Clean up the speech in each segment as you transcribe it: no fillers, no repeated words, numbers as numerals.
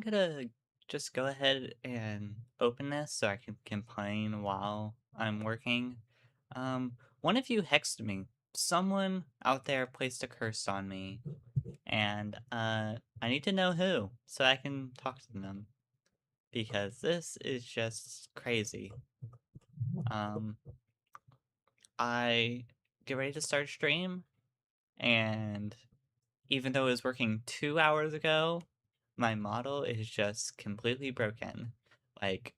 gonna just go ahead and open this so I can complain while I'm working. One of you hexed me. Someone out there placed a curse on me, and I need to know who so I can talk to them because this is just crazy. Um, I get ready to start stream, and even though it was working 2 hours ago, my model is just completely broken. Like,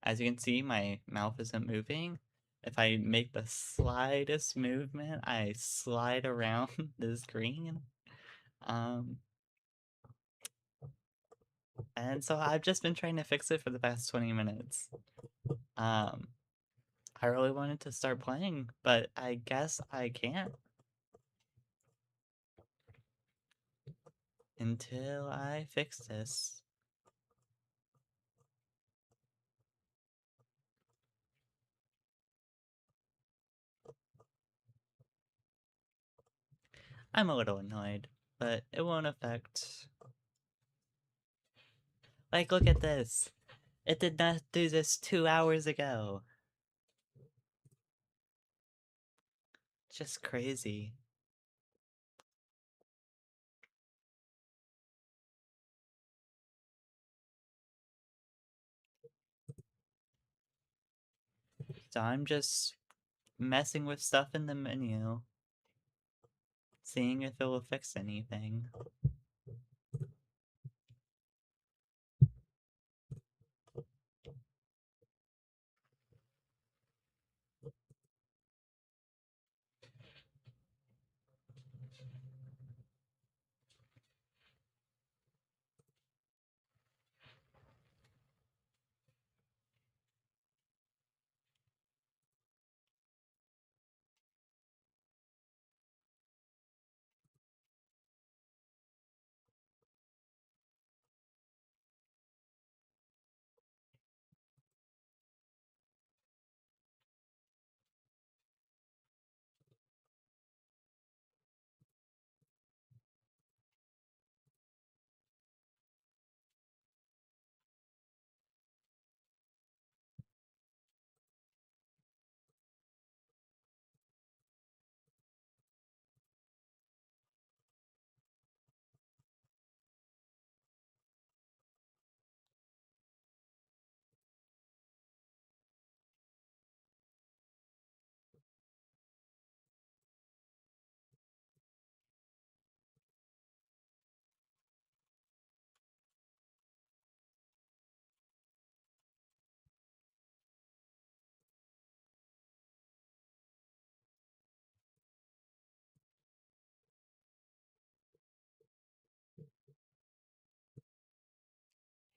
as you can see, my mouth isn't moving. If I make the slightest movement, I slide around the screen. Um, and so I've just been trying to fix it for the past 20 minutes. Um, I really wanted to start playing, but I guess I can't until I fix this. I'm a little annoyed, but it won't affect. Like, look at this. It did not do this 2 hours ago. Just crazy. So I'm just messing with stuff in the menu, seeing if it will fix anything.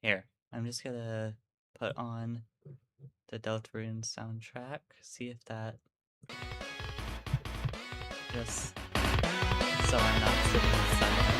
Here, I'm just gonna put on the Deltarune soundtrack, see if that just so I'm not sitting in silence.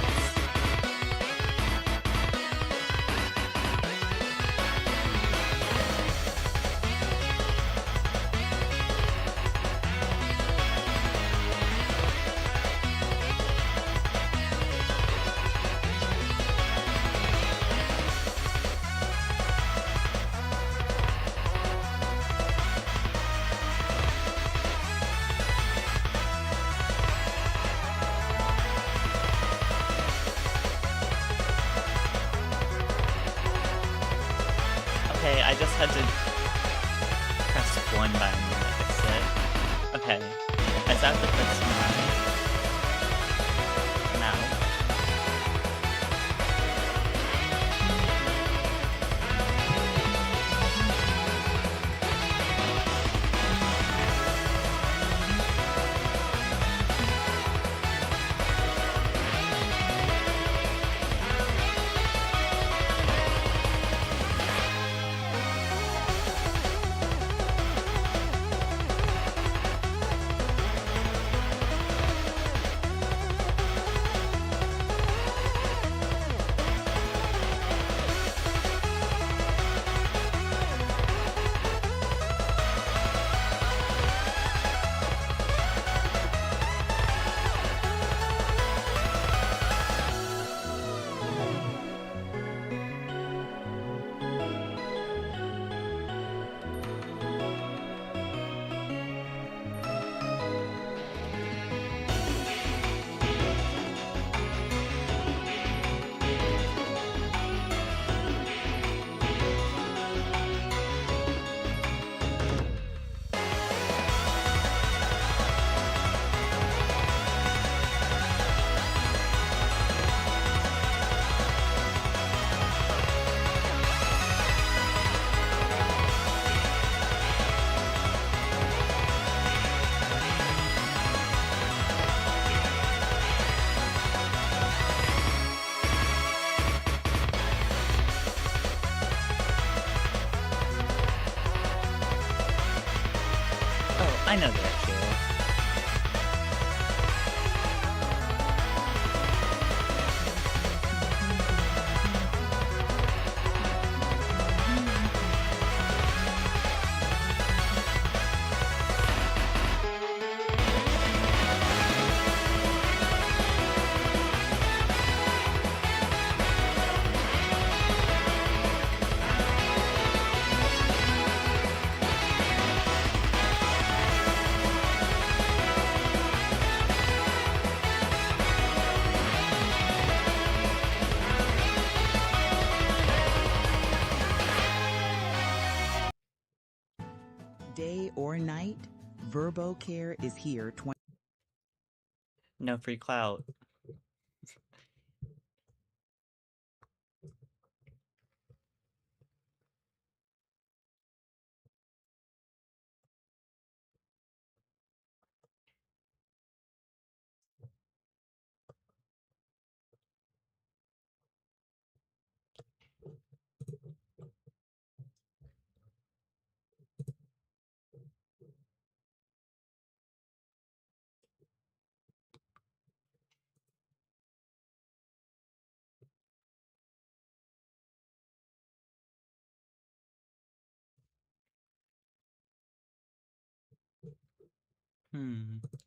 Okay, I just had to press one button to fix it. Okay, is that the fix now? I know that too. Day or night, VerboCare is here. No free clout.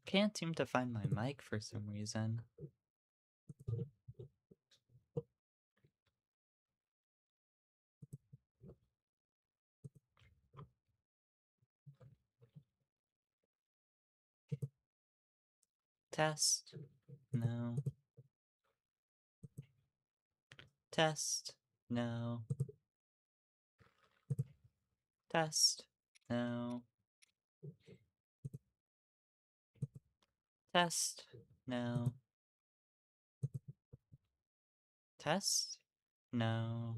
Can't seem to find my mic for some reason. Test. No. Test. No. Test. No. Test. No. Test. No.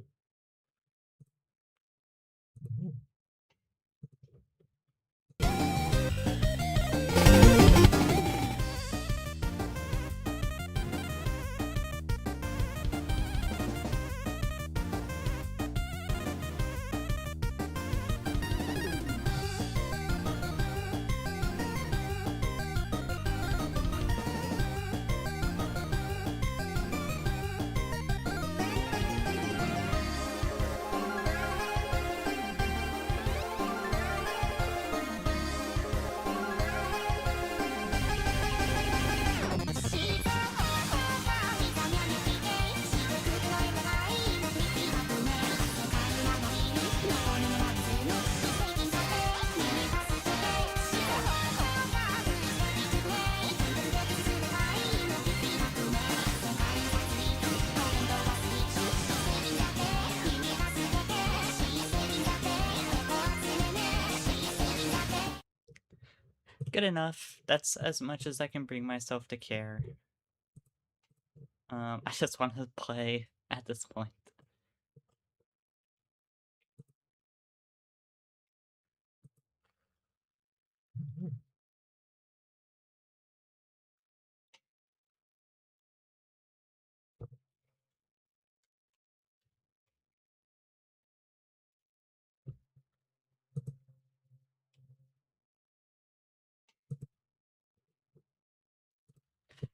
Good enough. That's as much as I can bring myself to care. I just want to play at this point.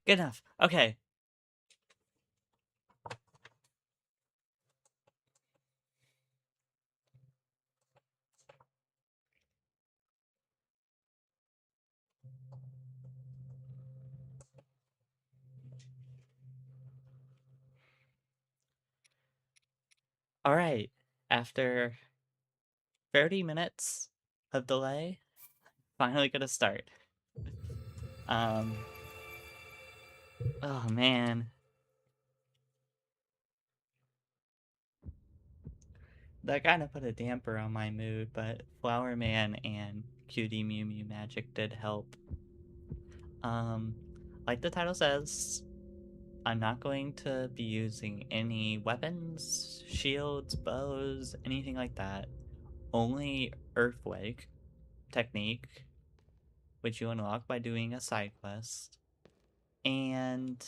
Good enough. Okay. Alright. After 30 minutes of delay, finally gonna start. Oh man. That kind of put a damper on my mood, but Flower Man and Cutie Mew Mew Magic did help. Like the title says, I'm not going to be using any weapons, shields, bows, anything like that. Only Earthwake technique, which you unlock by doing a side quest, and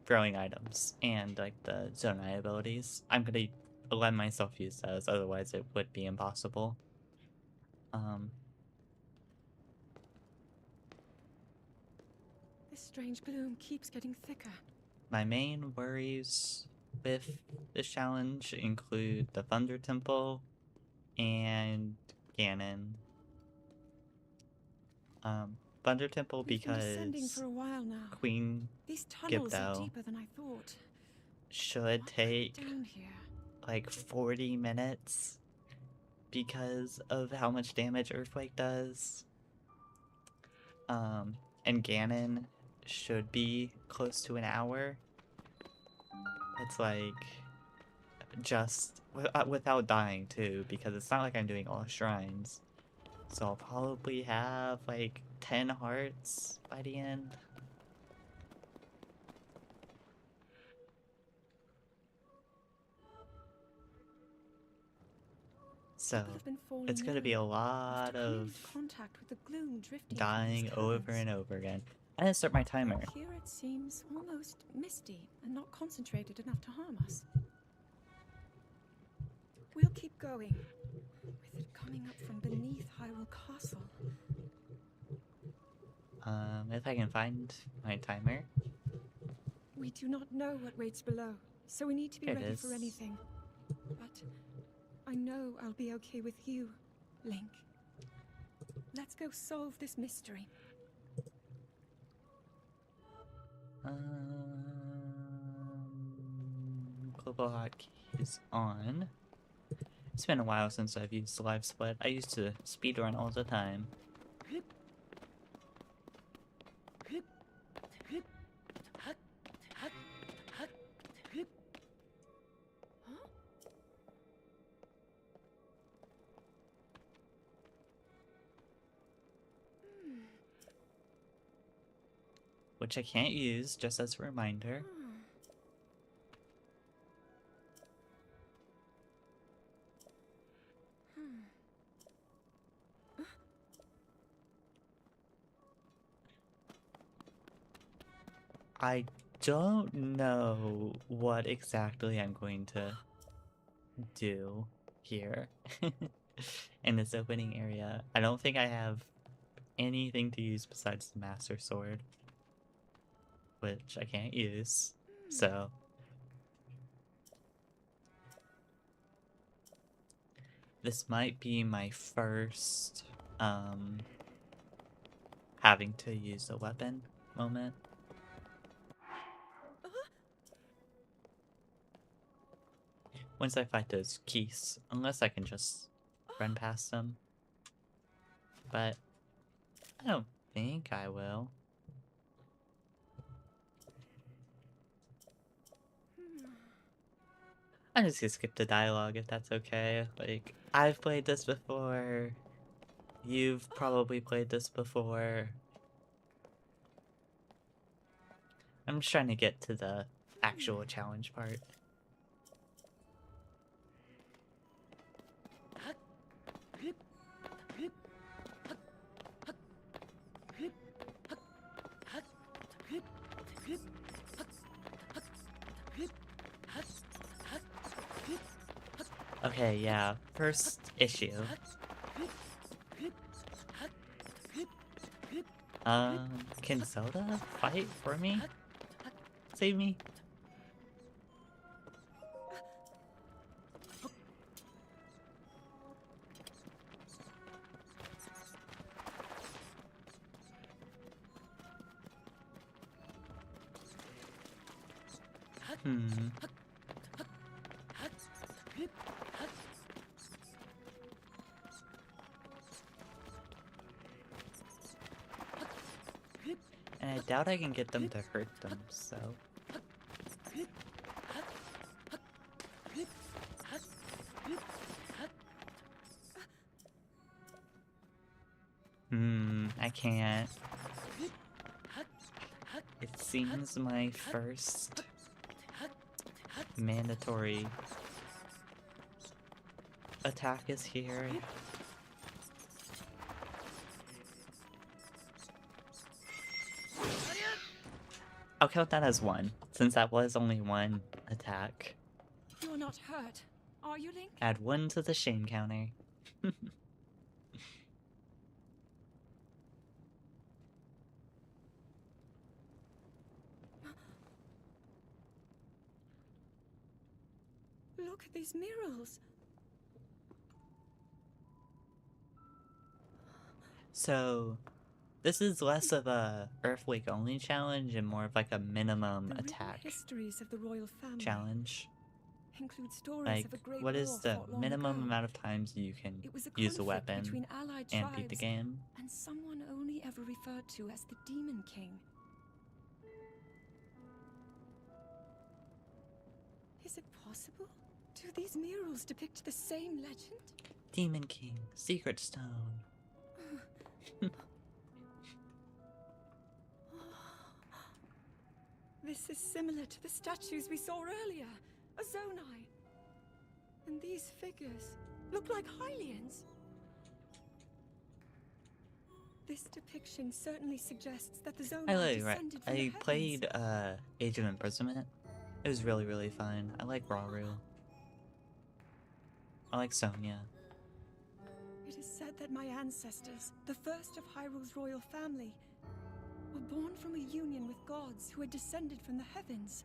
throwing items and like the Zonai abilities. I'm gonna let myself use those, otherwise it would be impossible. Um strange gloom keeps getting thicker. My main worries with this challenge include the Thunder Temple and Ganon. Thunder Temple We've been descending because for a while now. Queen These tunnels are Gibdo deeper than I thought. should What take went down here? like 40 minutes because of how much damage Earthwake does. And Ganon should be close to an hour. It's like just without dying too, because it's not like I'm doing all shrines. So I'll probably have like 10 hearts by the end. So People have been falling it's going to be ill a lot after coming of into contact with the gloom drifting through dying these over caverns. and over again. I didn't start my timer. Here it seems almost misty and not concentrated enough to harm us. We'll keep going, with it coming up from beneath Hyrule Castle. If I can find my timer. We do not know what waits below, so we need to be There it ready for is. anything. But I know I'll be okay with you, Link. Let's go solve this mystery. Global hotkey is on. It's been a while since I've used the live split. I used to speedrun all the time. Which I can't use, just as a reminder. I don't know what exactly I'm going to do here in this opening area. I don't think I have anything to use besides the Master Sword, which I can't use, so this might be my first having to use a weapon moment. Once I fight those keys, unless I can just run past them. But I don't think I will. I'm just gonna skip the dialogue if that's okay. Like, I've played this before. You've probably played this before. I'm just trying to get to the actual challenge part. Okay, yeah. First issue. Can Zelda fight for me? Save me? Hmm. And I doubt I can get them to hurt them, so... I can't. It seems my first mandatory attack is here. I'll count that as one, since that was only one attack. You're not hurt, are you, Link? Add one to the shame counter. Look at these murals. So, this is less of a Earthwake only challenge and more of like a minimum The written attack histories of the royal family challenge. include stories Like, of a great what is war the fought long minimum ago. amount of times you can It was a use a conflict weapon between allied and beat the tribes game? and someone only ever referred to as the Demon King. Is it possible? Do these murals depict the same legend? Demon King, Secret Stone. This is similar to the statues we saw earlier, a Zonai. And these figures look like Hylians. This depiction certainly suggests that the Zonai Right. descended from the I heavens. played Age of Imprisonment. It was really, really fun. I like Rauru. I like Sonya. It is said that my ancestors, the first of Hyrule's royal family, were born from a union with gods who had descended from the heavens.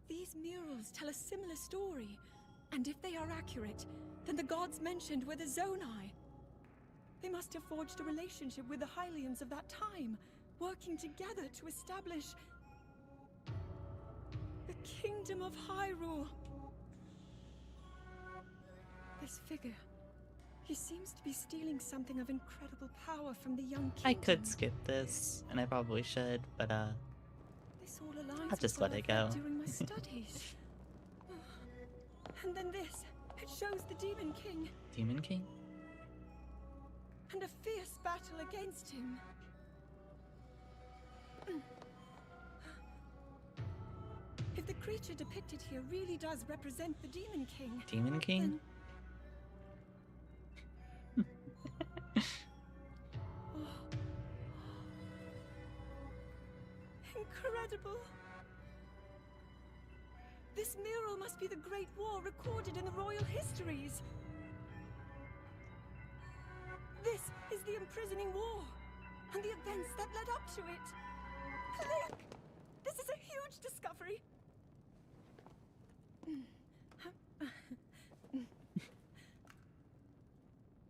These murals tell a similar story, and if they are accurate, then the gods mentioned were the Zonai. They must have forged a relationship with the Hylians of that time, working together to establish the Kingdom of Hyrule. This figure, he seems to be stealing something of incredible power from the young kingdom. I could skip this, and I probably should, but This all aligns I'll just with let what it I read go. during my studies. And then this, it shows the Demon King, Demon King? and a fierce battle against him. If the creature depicted here really does represent the Demon King, Demon King? Incredible! This mural must be the Great War recorded in the royal histories. This is the imprisoning war, and the events that led up to it. Look! This is a huge discovery!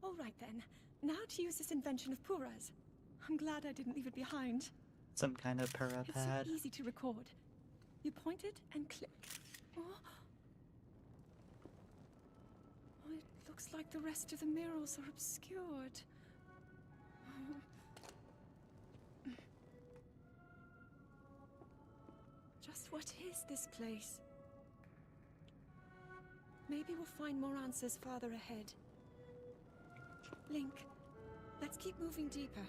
All right then, now to use this invention of Pura's. I'm glad I didn't leave it behind. Some kind of para It's pad? so easy to record. You point it and click. Oh. Oh, it looks like the rest of the murals are obscured. Just what is this place? Maybe we'll find more answers farther ahead. Link, let's keep moving deeper.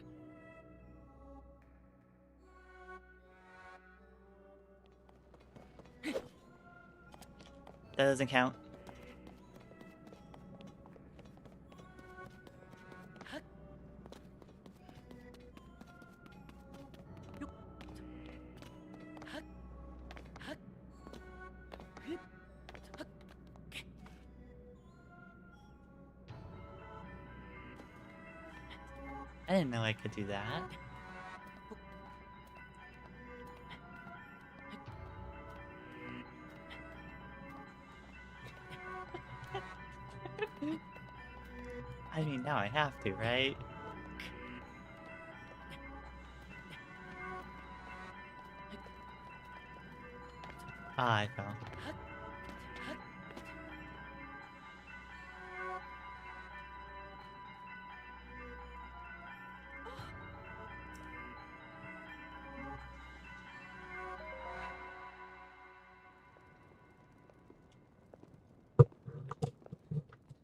That doesn't count. I didn't know I could do that. I mean, now I have to, right? Ah, I fell.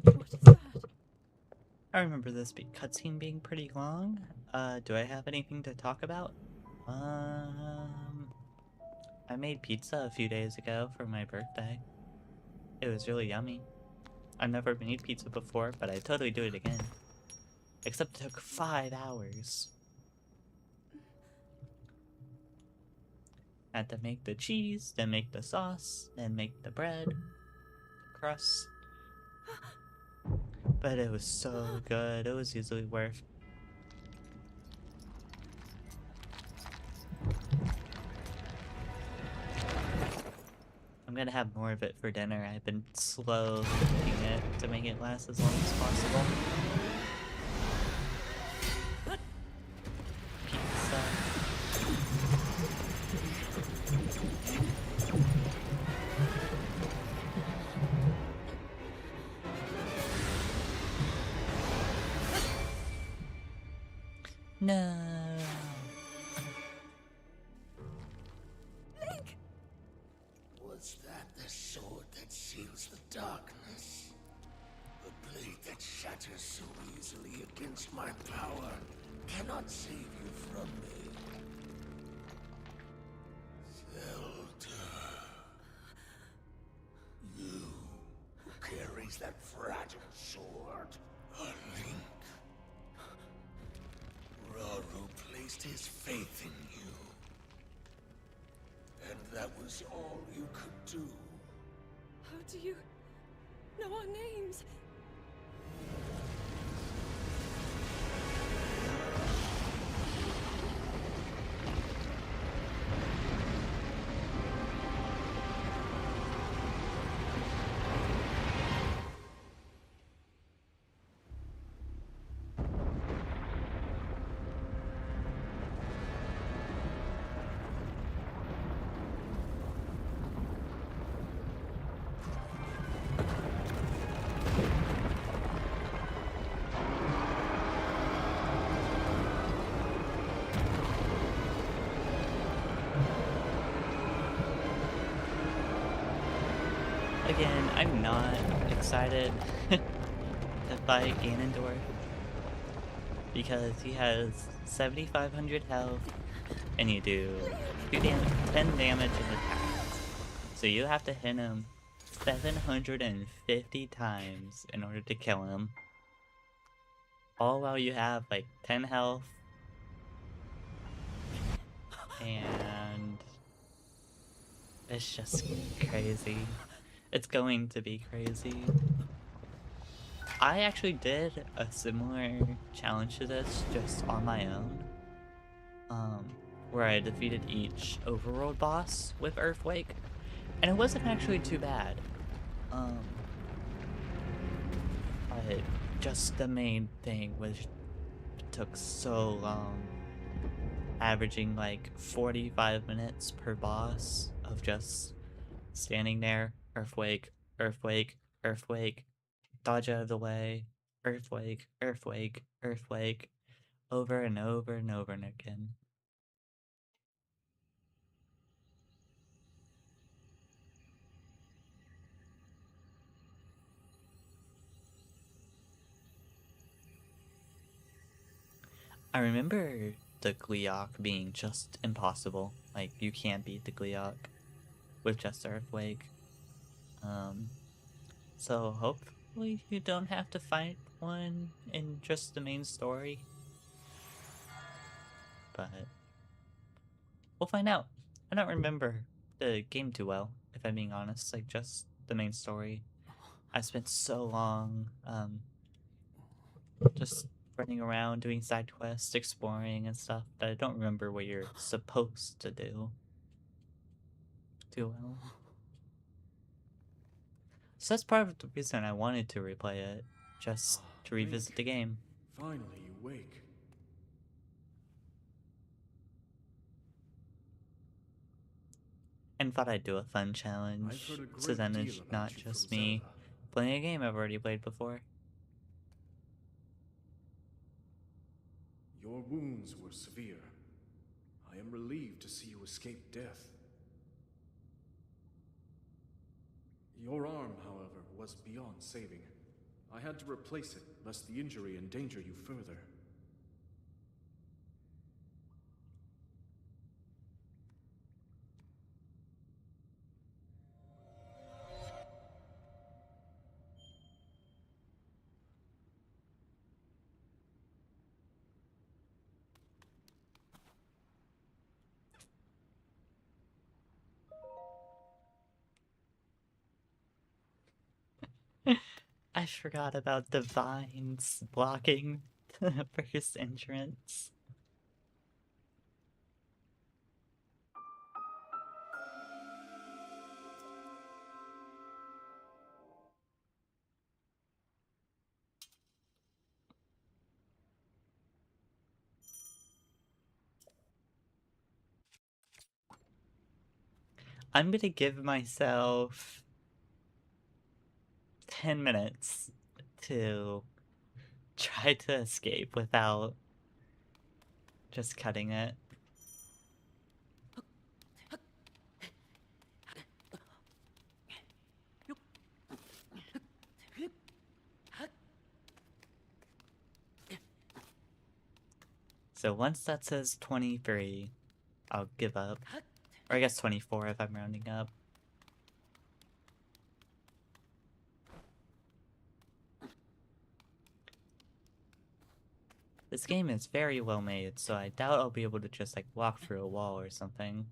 What is that? I remember this cutscene being pretty long. Do I have anything to talk about? I made pizza a few days ago for my birthday. It was really yummy. I've never made pizza before, but I'd totally do it again. Except it took 5 hours. Had to make the cheese, then make the sauce, then make the bread, crust. But it was so good. It was easily worth. gonna have more of it for dinner. I've been slow cooking it to make it last as long as possible. Pizza. No. Link! Was that the sword that seals the darkness? The blade that shatters so easily against my power cannot save you from me. Zelda. You who carries that fragile sword. A link. Raru placed his faith in you. And that was all you could do. How do you know our names? Again, I'm not excited to fight Ganondorf because he has 7,500 health and you do 10 damage in attack. So you have to hit him 750 times in order to kill him. All while you have like 10 health. And it's just crazy. It's going to be crazy. I actually did a similar challenge to this just on my own. Where I defeated each overworld boss with Earthwake. And it wasn't actually too bad. But just the main thing was it took so long. Averaging like 45 minutes per boss of just standing there, Earthwake, Earthwake, Earthwake, dodge out of the way, Earthwake, Earthwake, Earthwake, over and over and over and again. I remember the Gleeok being just impossible. Like, you can't beat the Gleeok with just Earthwake. So hopefully you don't have to fight one in just the main story. But we'll find out. I don't remember the game too well, if I'm being honest. Like, just the main story. I spent so long just running around doing side quests, exploring and stuff that I don't remember what you're supposed to do too well. So that's part of the reason I wanted to replay it, just to revisit the game. Finally, you wake. And thought I'd do a fun challenge, I've heard a so great then deal it's about not you just from me Zelda. playing a game I've already played before. Your wounds were severe. I am relieved to see you escape death. Your arm, however, was beyond saving. I had to replace it, lest the injury endanger you further. I forgot about the vines blocking the first entrance. I'm gonna give myself 10 minutes to try to escape without just cutting it. So once that says 23, I'll give up. Or I guess 24 if I'm rounding up. This game is very well made, so I doubt I'll be able to just like walk through a wall or something.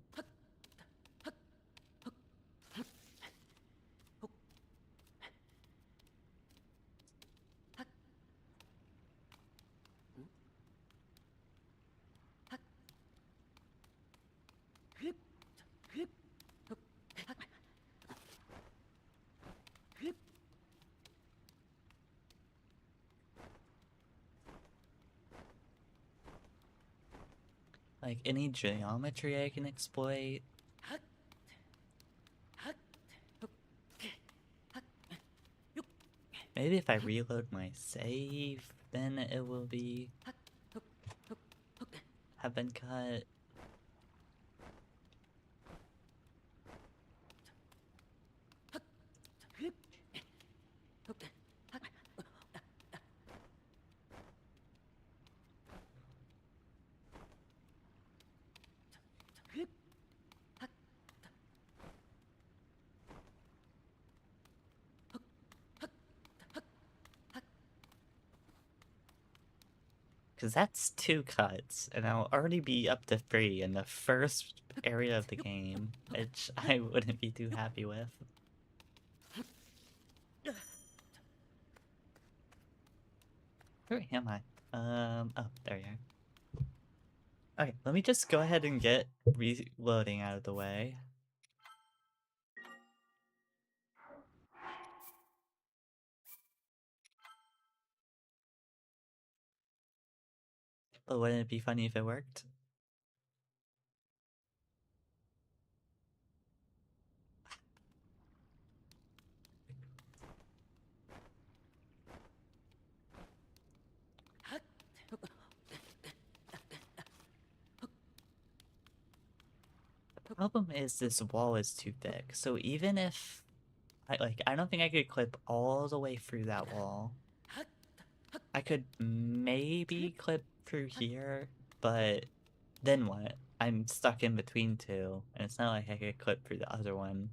Like any geometry I can exploit. Maybe if I reload my save, then it will be have been cut. Because that's 2 cuts, and I'll already be up to 3 in the first area of the game, which I wouldn't be too happy with. Where am I? Oh, there you are. Okay, let me just go ahead and get reloading out of the way. But wouldn't it be funny if it worked? The problem is this wall is too thick, so even if I don't think I could clip all the way through that wall. I could maybe clip through here, but then what? I'm stuck in between two, and it's not like I could clip through the other one.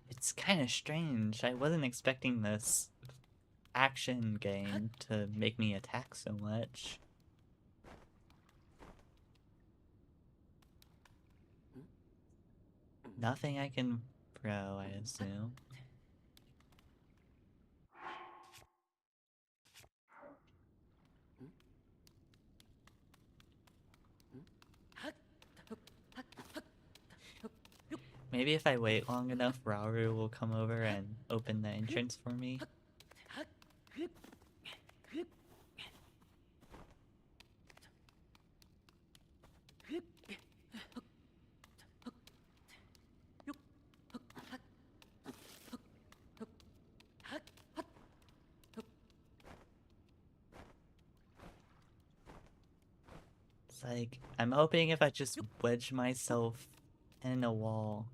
It's kind of strange. I wasn't expecting this action game to make me attack so much. Nothing I can throw, I assume. Maybe if I wait long enough, Rauru will come over and open the entrance for me. It's like, I'm hoping if I just wedge myself in a wall,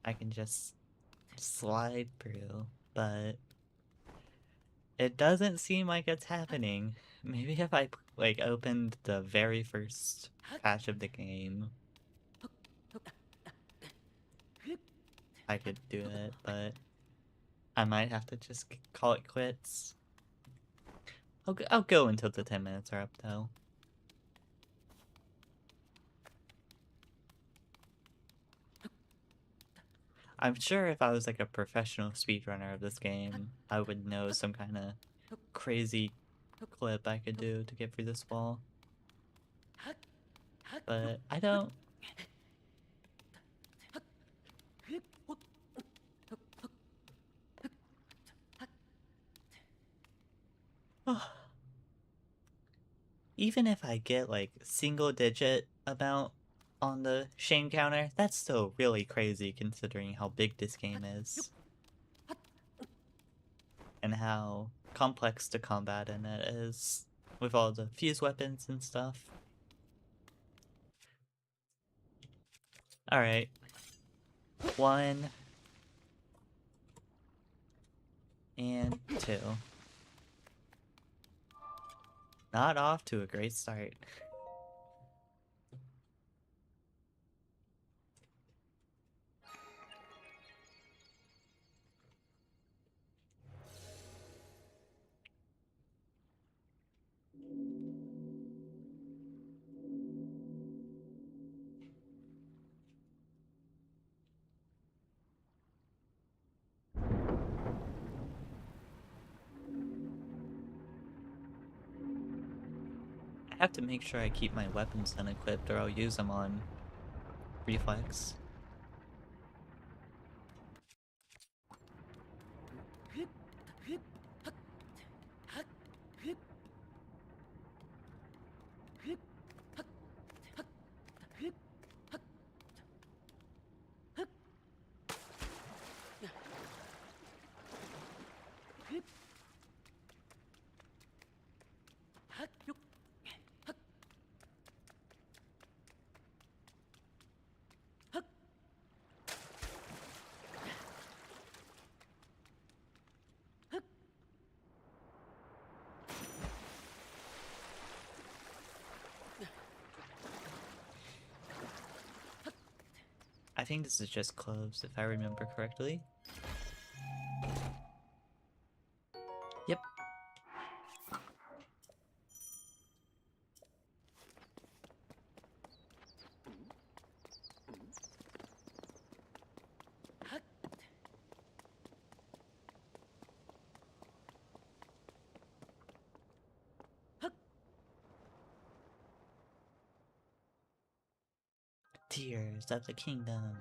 I can just slide through, but it doesn't seem like it's happening. Maybe if I, like, opened the very first patch of the game, I could do it, but I might have to just call it quits. I'll go until the 10 minutes are up, though. I'm sure if I was like a professional speedrunner of this game, I would know some kind of crazy clip I could do to get through this wall. But I don't. even if I get like single digit amount on the shame counter, that's still really crazy considering how big this game is. And how complex the combat in it is, with all the fuse weapons and stuff. Alright. 1 and 2. Not off to a great start. I have to make sure I keep my weapons unequipped or I'll use them on reflex. I think this is just cloves, if I remember correctly. Yep. Tears of the Kingdom.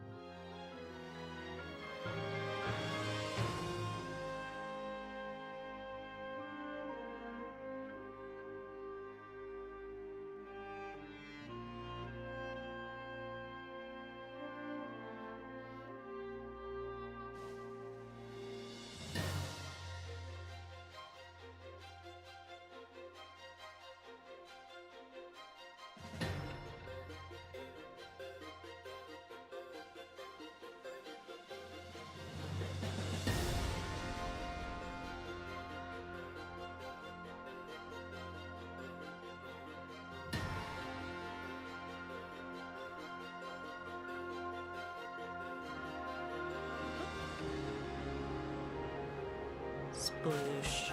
Sploosh.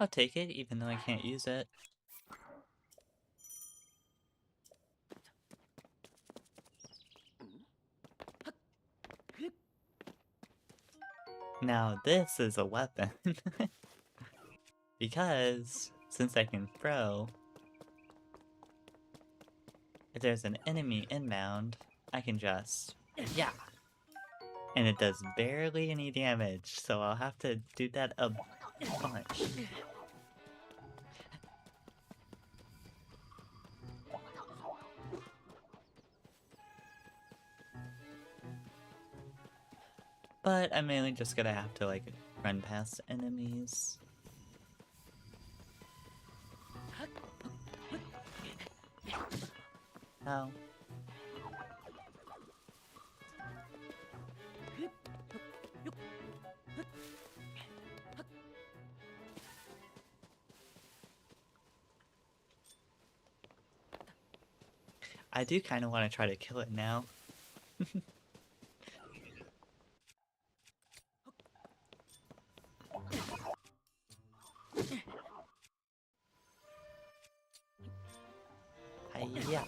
I'll take it, even though I can't use it. Now this is a weapon. Because, since I can throw, if there's an enemy inbound, I can just, yeah. And it does barely any damage, so I'll have to do that a bunch. But I'm mainly just gonna have to, like, run past enemies. Ow. I do kind of want to try to kill it now. Yeah.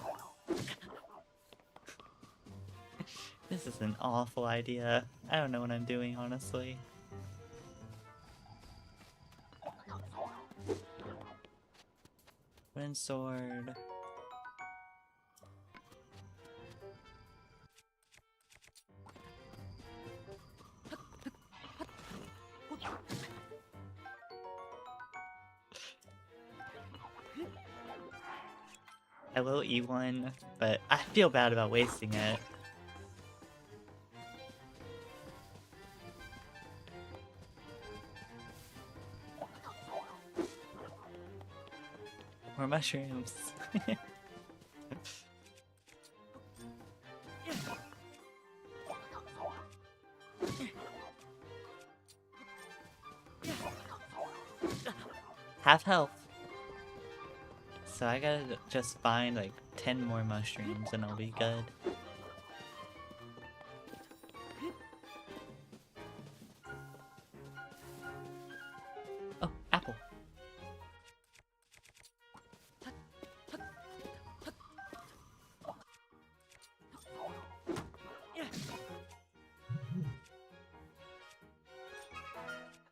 This is an awful idea. I don't know what I'm doing, honestly. Iron sword. I will eat one, but I feel bad about wasting it. More mushrooms. Half health. So I gotta just find like 10 more mushrooms and I'll be good. Oh, apple.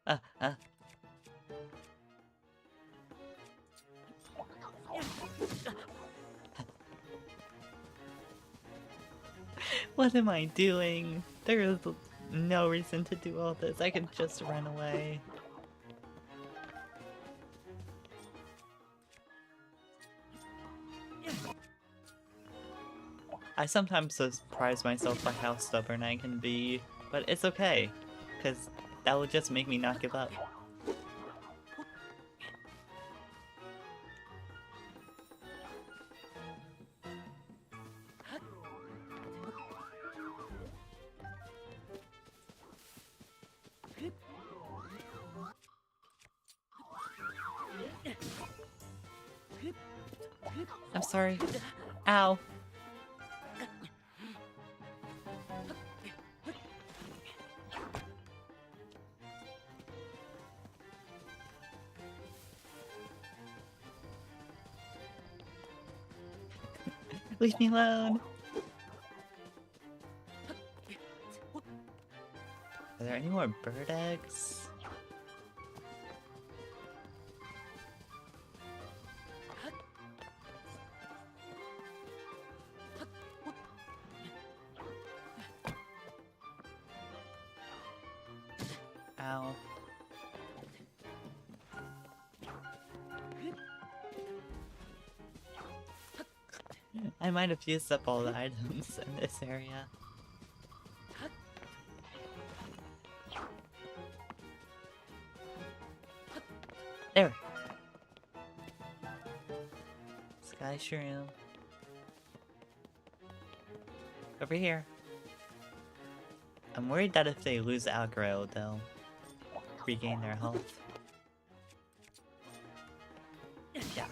Uh, uh. What am I doing? There is no reason to do all this. I could just run away. I sometimes surprise myself by how stubborn I can be, but it's okay, because that will just make me not give up. I'm sorry. Ow. Leave me alone. Are there any more bird eggs? Ow. I might have used up all the items in this area. There! Sky shroom. Over here. I'm worried that if they lose aggro, they'll regain their health. Yeah.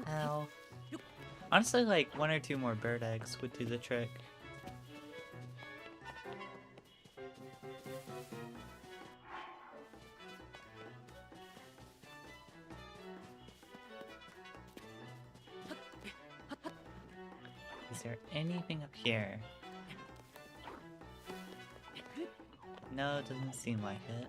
Ow. Honestly, like, 1 or 2 more bird eggs would do the trick. Is there anything up here? No, it doesn't seem like it.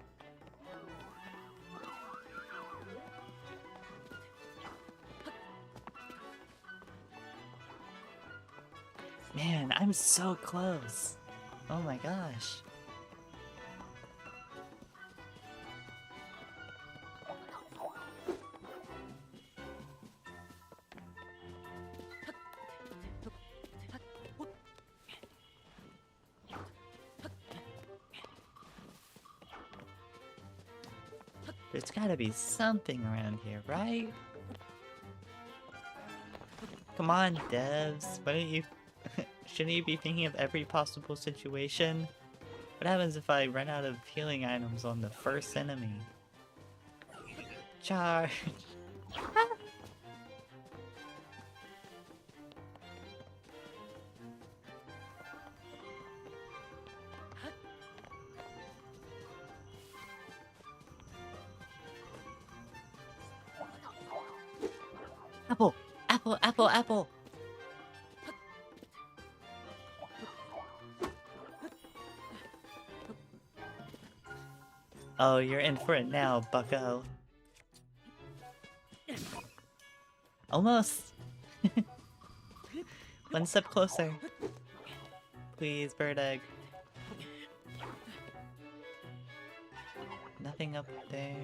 Man, I'm so close. Oh my gosh. There's gotta be something around here, right? Come on, devs. Why don't you... Shouldn't you be thinking of every possible situation? What happens if I run out of healing items on the first enemy? Charge! Apple! Apple! Apple! Apple! Oh, you're in for it now, bucko. Almost! One step closer. Please, bird egg. Nothing up there.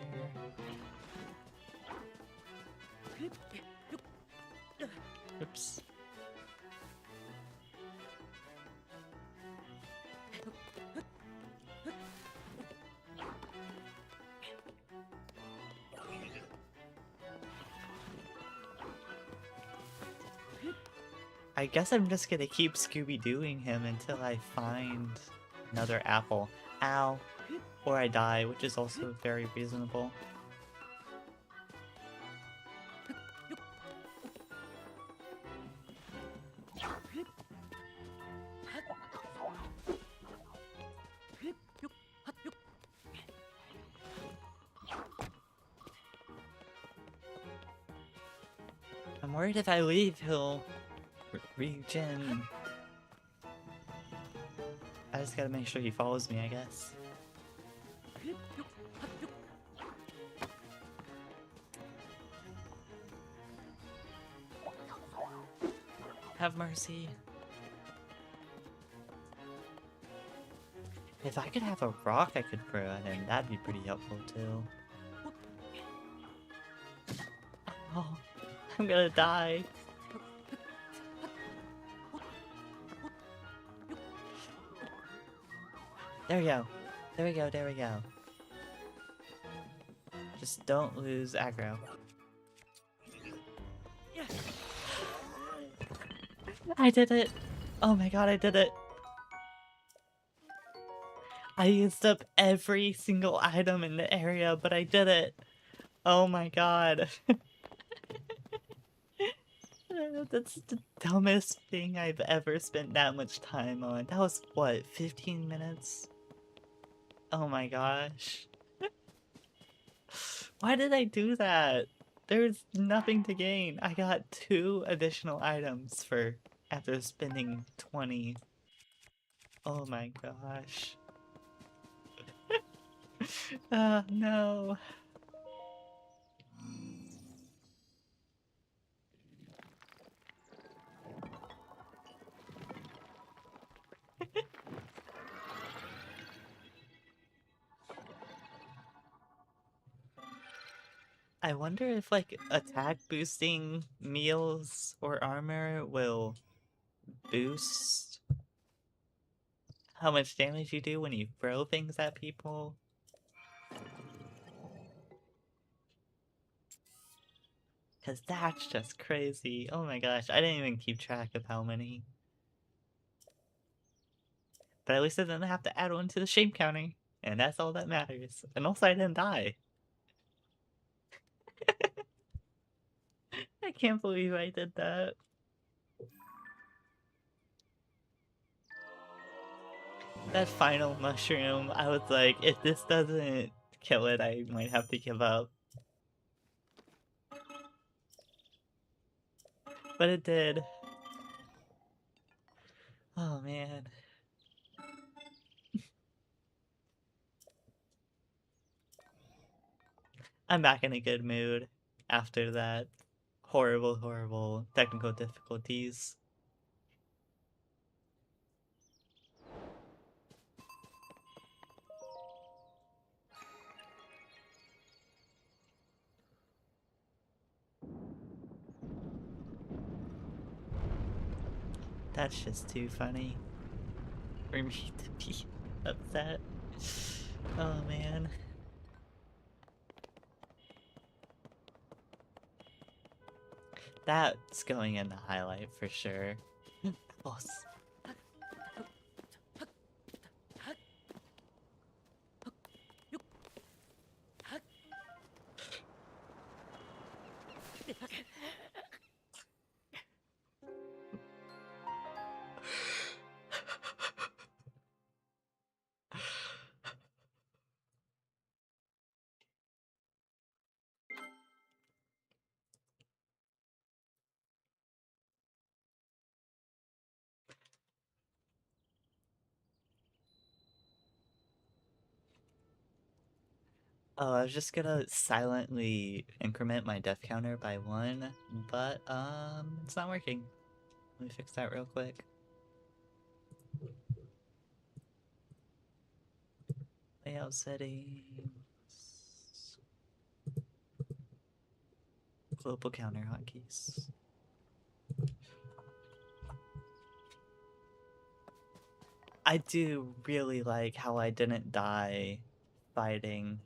Oops. I guess I'm just gonna keep Scooby-Dooing him until I find another apple. Ow. Or I die, which is also very reasonable. I'm worried if I leave, he'll regen. I just gotta make sure he follows me, I guess. Have mercy. If I could have a rock I could throw at him, that'd be pretty helpful too. Oh, I'm gonna die. There we go. There we go, there we go. Just don't lose aggro. I did it! Oh my god, I did it! I used up every single item in the area, but I did it! Oh my god. That's the dumbest thing I've ever spent that much time on. That was, what, 15 minutes? Oh my gosh. Why did I do that? There's nothing to gain. I got 2 additional items for after spending 20. Oh my gosh. No. I wonder if, like, attack boosting meals or armor will boost how much damage you do when you throw things at people. Cause that's just crazy. Oh my gosh, I didn't even keep track of how many. But at least I didn't have to add one to the shame counter. And that's all that matters. And also I didn't die. I can't believe I did that. That final mushroom, I was like, if this doesn't kill it, I might have to give up. But it did. Oh man. I'm back in a good mood after that horrible, horrible technical difficulties. That's just too funny for me to be upset. Oh man. That's going in the highlight for sure. Boss. Oh, I was just gonna silently increment my death counter by 1, but, it's not working. Let me fix that real quick. Layout settings. Global counter hotkeys. I do really like how I didn't die fighting,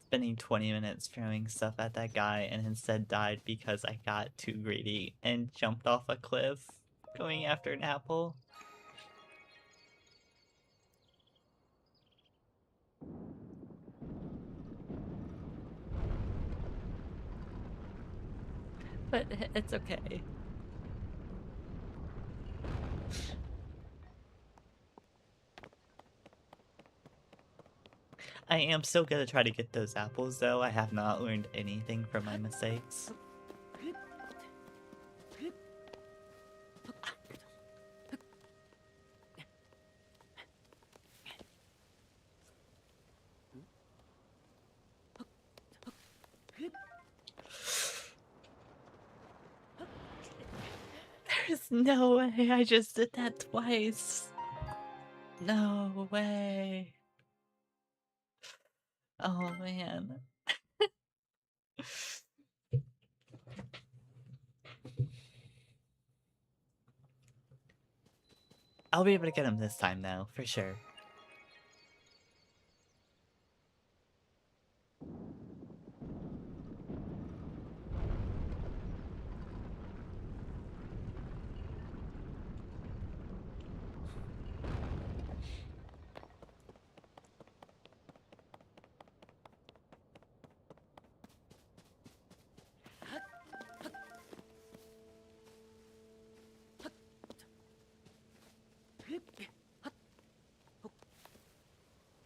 spending 20 minutes throwing stuff at that guy, and instead died because I got too greedy and jumped off a cliff going after an apple. But it's okay. I am still gonna try to get those apples, though. I have not learned anything from my mistakes. There's no way I just did that twice. No way. Oh man. I'll be able to get him this time, though, for sure.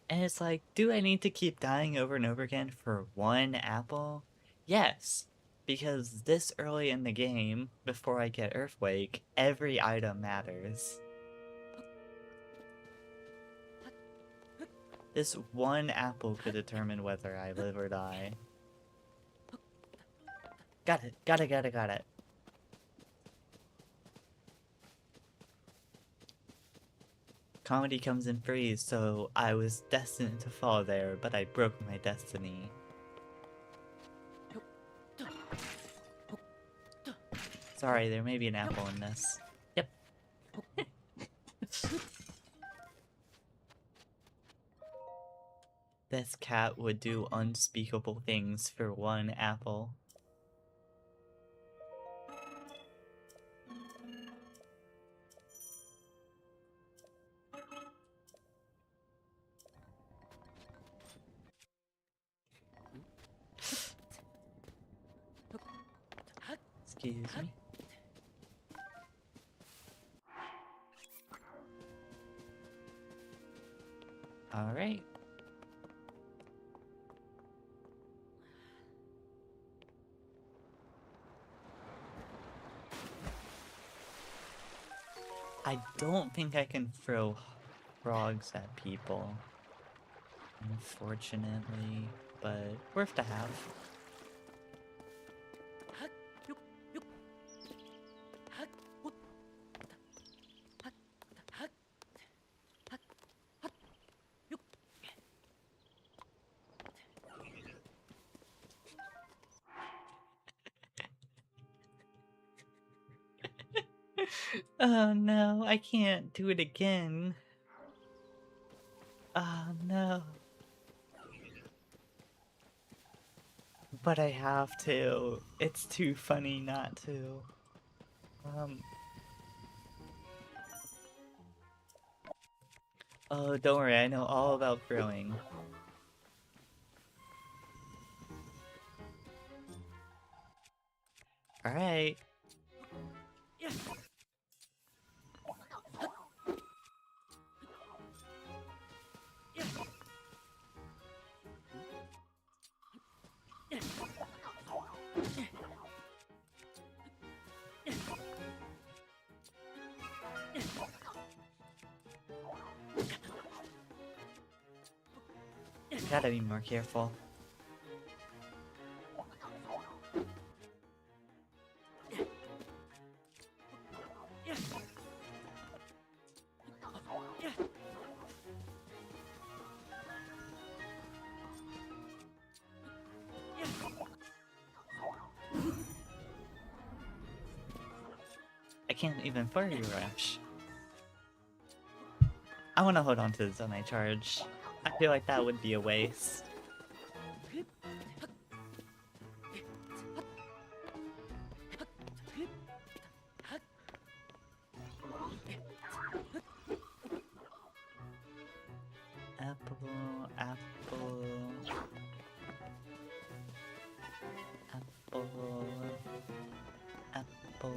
And it's like, do I need to keep dying over and over again for 1 apple? Yes, because this early in the game, before I get Earthwake, every item matters. This 1 apple could determine whether I live or die. Got it, got it. Comedy comes in free, so I was destined to fall there, but I broke my destiny. Sorry, there may be an apple in this. Yep. This cat would do unspeakable things for 1 apple. Excuse me. Alright. I don't think I can throw frogs at people, unfortunately, but worth to have. Oh no, I can't do it again. Oh no. But I have to. It's too funny not to. Oh, don't worry, I know all about throwing. Alright. Gotta be more careful. can't even Flurry Rush. I want to hold on to the Zonai Charge. I feel like that would be a waste. Apple, apple, apple, apple.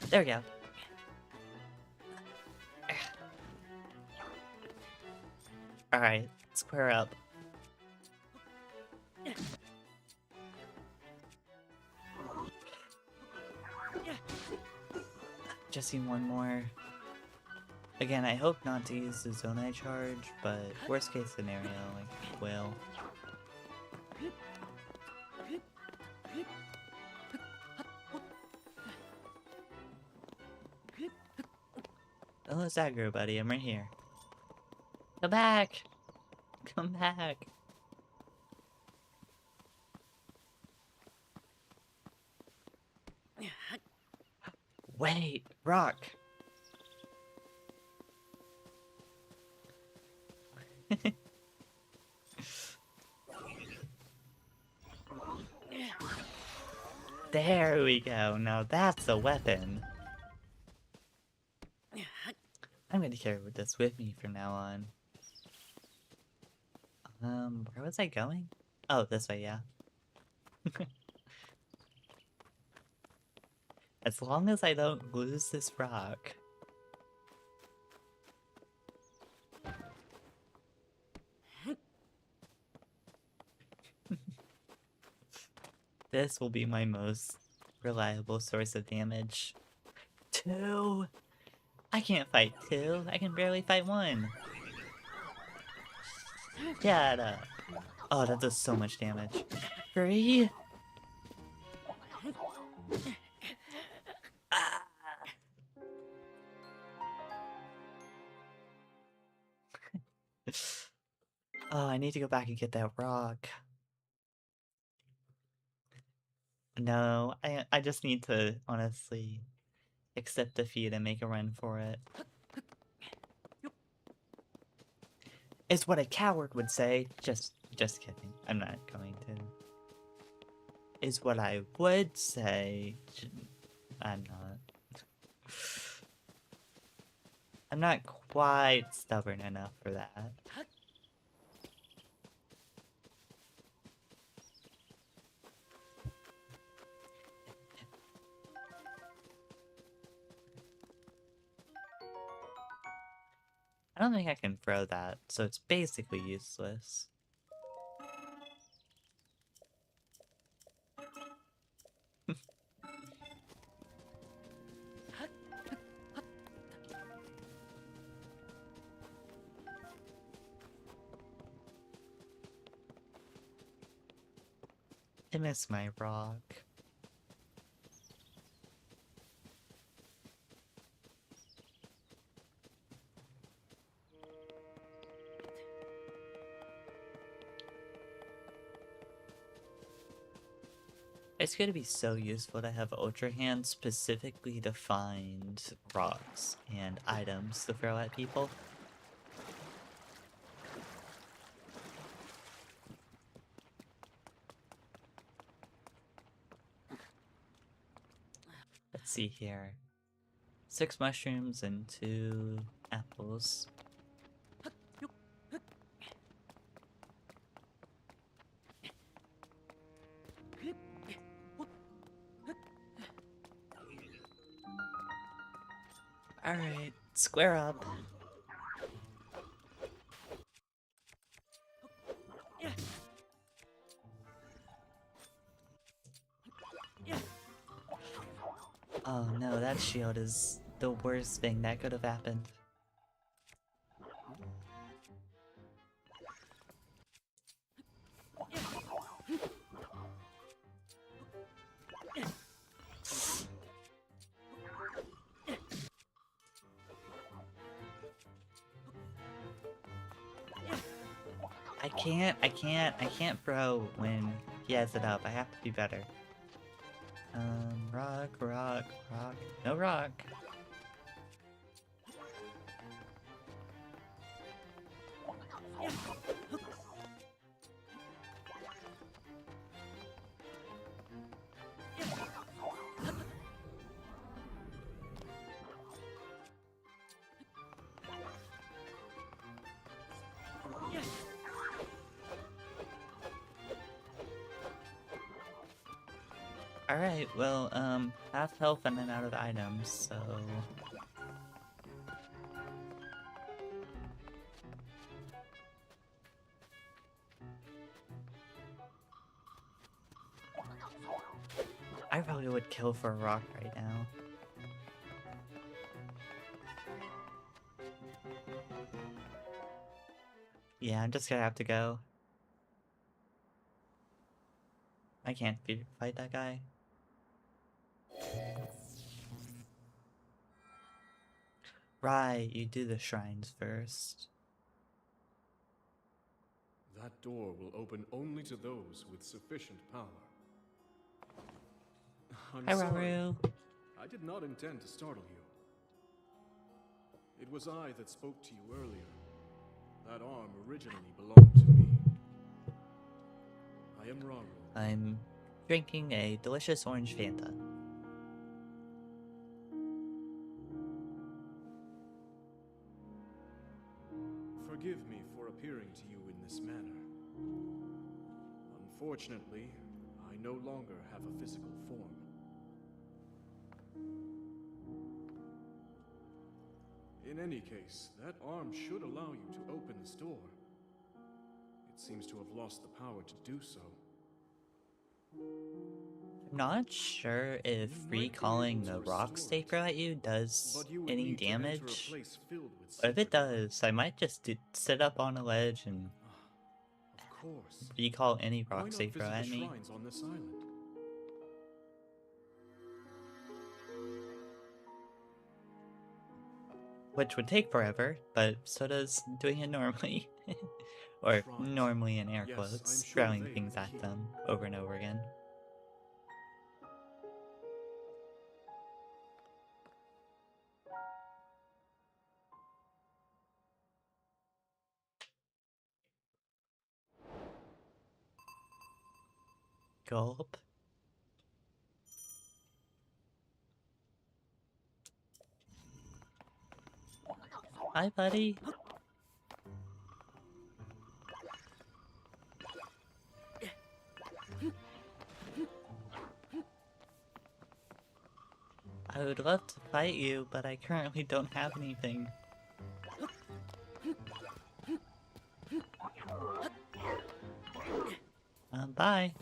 There we go. Alright, square up. Just need one more. Again, I hope not to use the Zonai charge, but worst case scenario, like, will. Oh, it's aggro, buddy. I'm right here. Come back! Come back! Wait! Rock! There we go. Now that's a weapon. I'm gonna carry this with me from now on. Where was I going? Oh, this way, yeah. As long as I don't lose this rock. This will be my most reliable source of damage. 2! I can't fight 2. I can barely fight 1. Shut up. Oh, that does so much damage. 3? Ah. Oh, I need to go back and get that rock. No, I just need to, honestly, accept defeat and make a run for it. Is what a coward would say. Just kidding. I'm not going to. Is what I would say. I'm not. I'm not quite stubborn enough for that. I don't think I can throw that, so it's basically useless. I miss my rock. It's gonna be so useful to have Ultra Hand specifically to find rocks and items to throw at people. Let's see here. 6 mushrooms and 2 apples. Alright, square up. Oh no, that shield is the worst thing that could have happened. I can't throw when he has it up. I have to be better. Rock, rock, rock. No rock. Alright, well, half health and then out of items, so... I probably would kill for a rock right now. Yeah, I'm just gonna have to go. I can't fight that guy. Right, you do the shrines first. That door will open only to those with sufficient power. I'm Hi, sorry. Raru. I did not intend to startle you. It was I that spoke to you earlier. That arm originally belonged to me. I am Raru. I'm drinking a delicious orange Fanta. Forgive me for appearing to you in this manner. Unfortunately, I no longer have a physical form. In any case, that arm should allow you to open this door. It seems to have lost the power to do so. I'm not sure if recalling the rock safer at you does any damage, but if it does, I might just sit up on a ledge and Of course. recall any Why rock not safer visit the at me, shrines on this island? which would take forever, but so does doing it normally. Or Shrines. normally in air Yes, quotes, I'm sure throwing they things are at key. them over and over again. Gulp. Hi, buddy. I would love to fight you, but I currently don't have anything. Bye.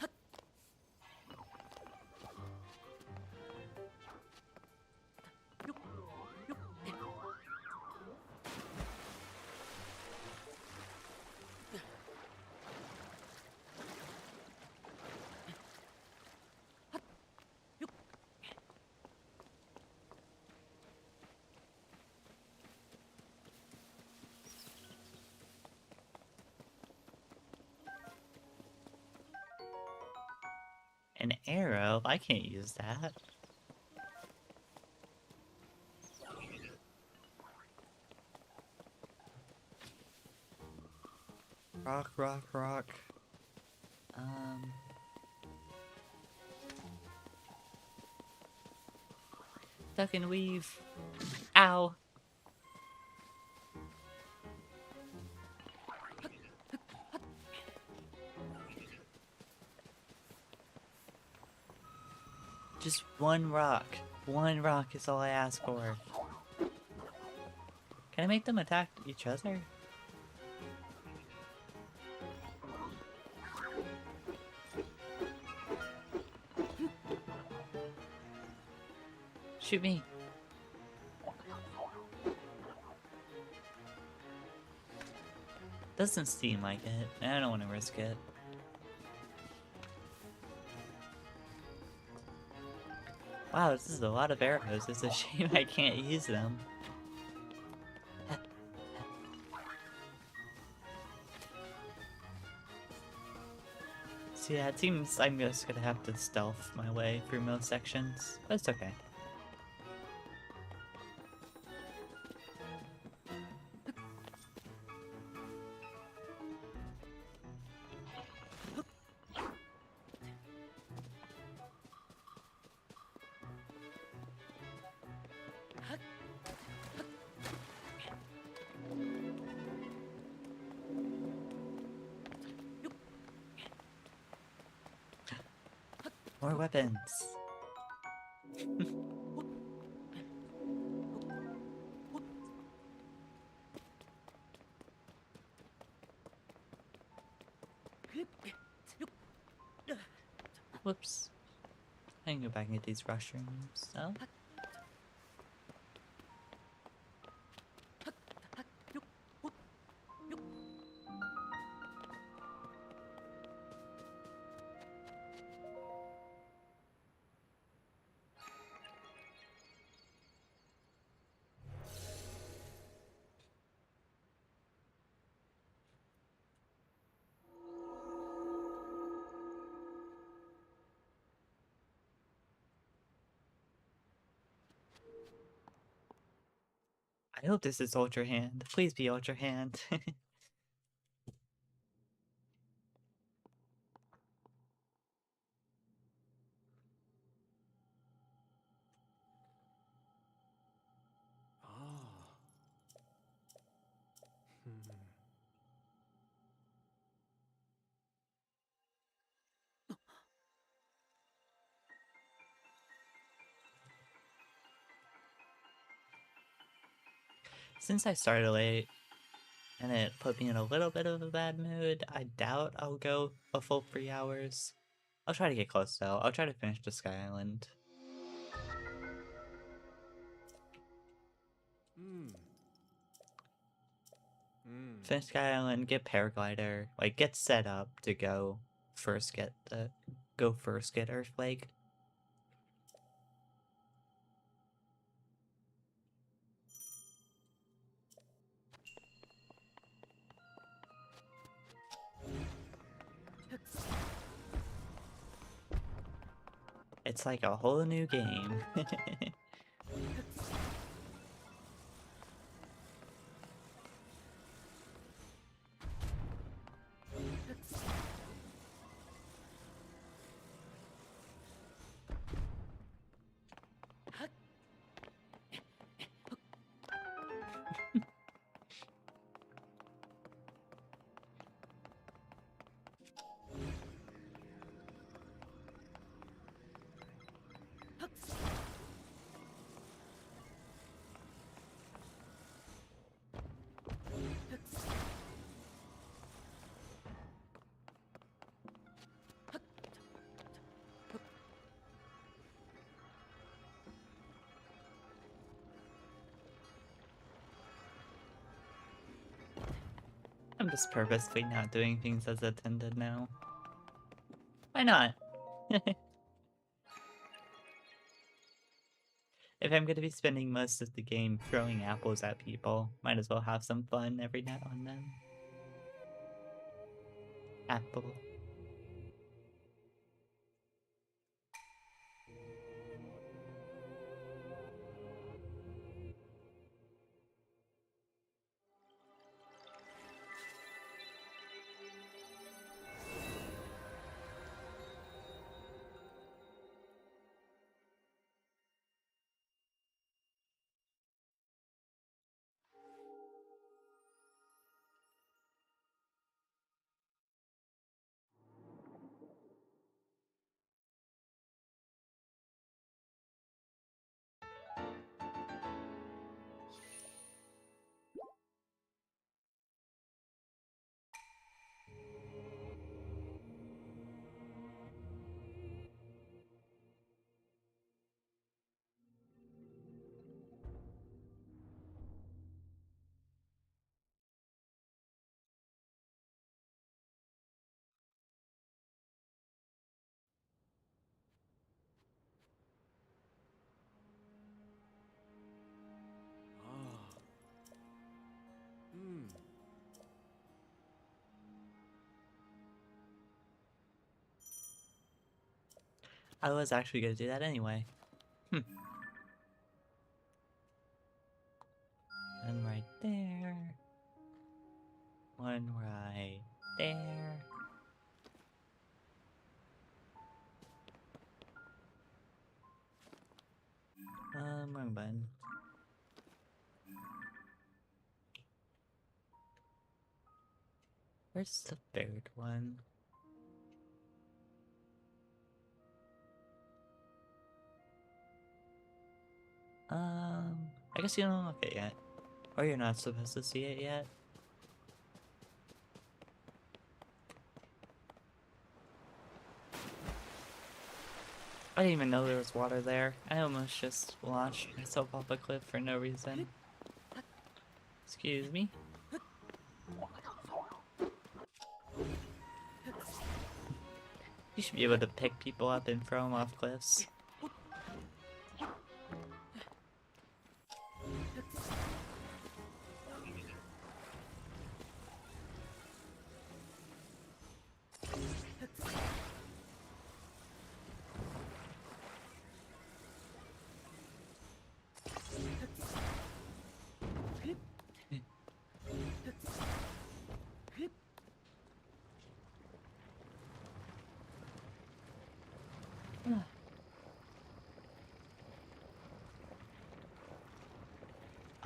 An arrow? I can't use that. Rock, rock, rock. Duck and weave. Ow. Just one rock. One rock is all I ask for. Can I make them attack each other? Shoot me. Doesn't seem like it. I don't want to risk it. Wow, this is a lot of arrows. It's a shame I can't use them. So yeah, it seems I'm just gonna have to stealth my way through most sections, but it's okay. More weapons! Whoops. I can go back and get these mushrooms, so... I hope this is Ultra Hand. Please be Ultra Hand. Ah. Hmm. Since I started late, and it put me in a little bit of a bad mood, I doubt I'll go a full 3 hours. I'll try to get close though. I'll try to finish the Sky Island. Hmm. Hmm. Finish Sky Island, get Paraglider, like get set up to go first get Earthwake. It's like a whole new game. I'm just purposely not doing things as intended now. Why not? If I'm gonna be spending most of the game throwing apples at people, might as well have some fun every now and then. Apple. I was actually gonna do that anyway. One right there. One right there. Wrong button. Where's the third one? I guess you don't look it yet. Or you're not supposed to see it yet. I didn't even know there was water there. I almost just launched myself off a cliff for no reason. Excuse me. You should be able to pick people up and throw them off cliffs.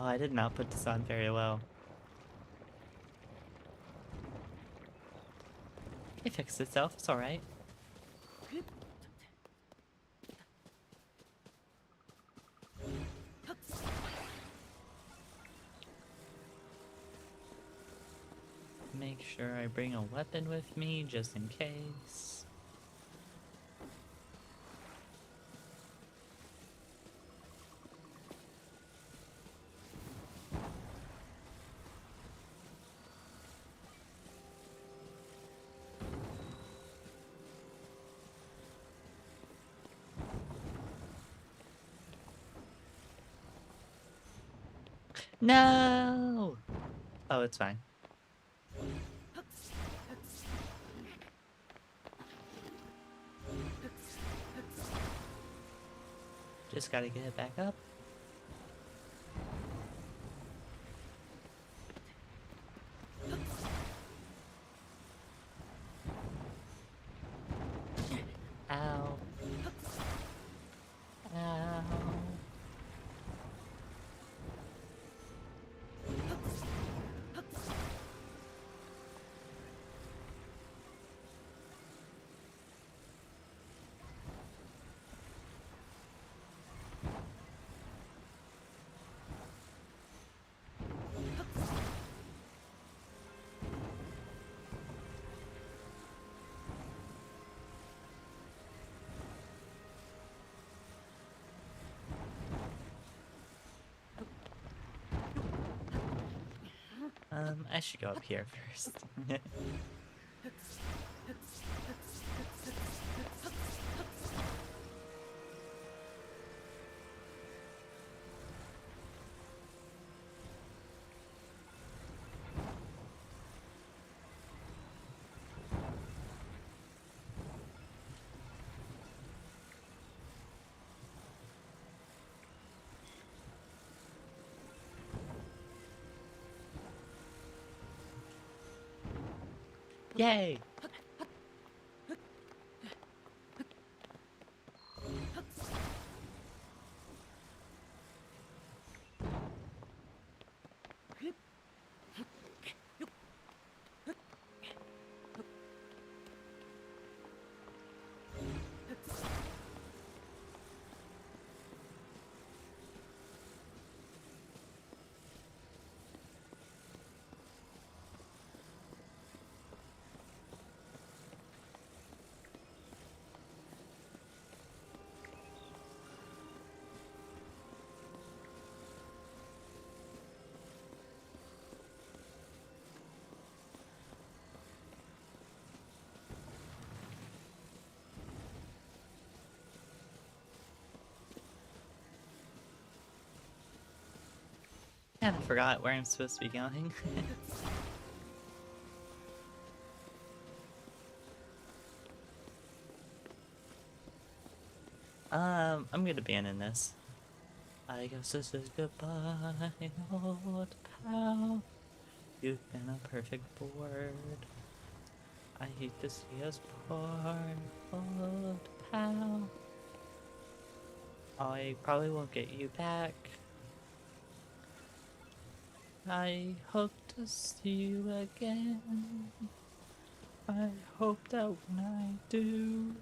Oh, I did not put this on very well. It fixed itself, it's alright. Make sure I bring a weapon with me, just in case. No! Oh, it's fine. Just gotta get it back up. Ow. Ow. I should go up here first. Yay! Kind of forgot where I'm supposed to be going. I'm gonna abandon this. I guess this is goodbye, old pal. You've been a perfect board. I hate to see us part, old pal. I probably won't get you back. I hope to see you again. I hope that when I do,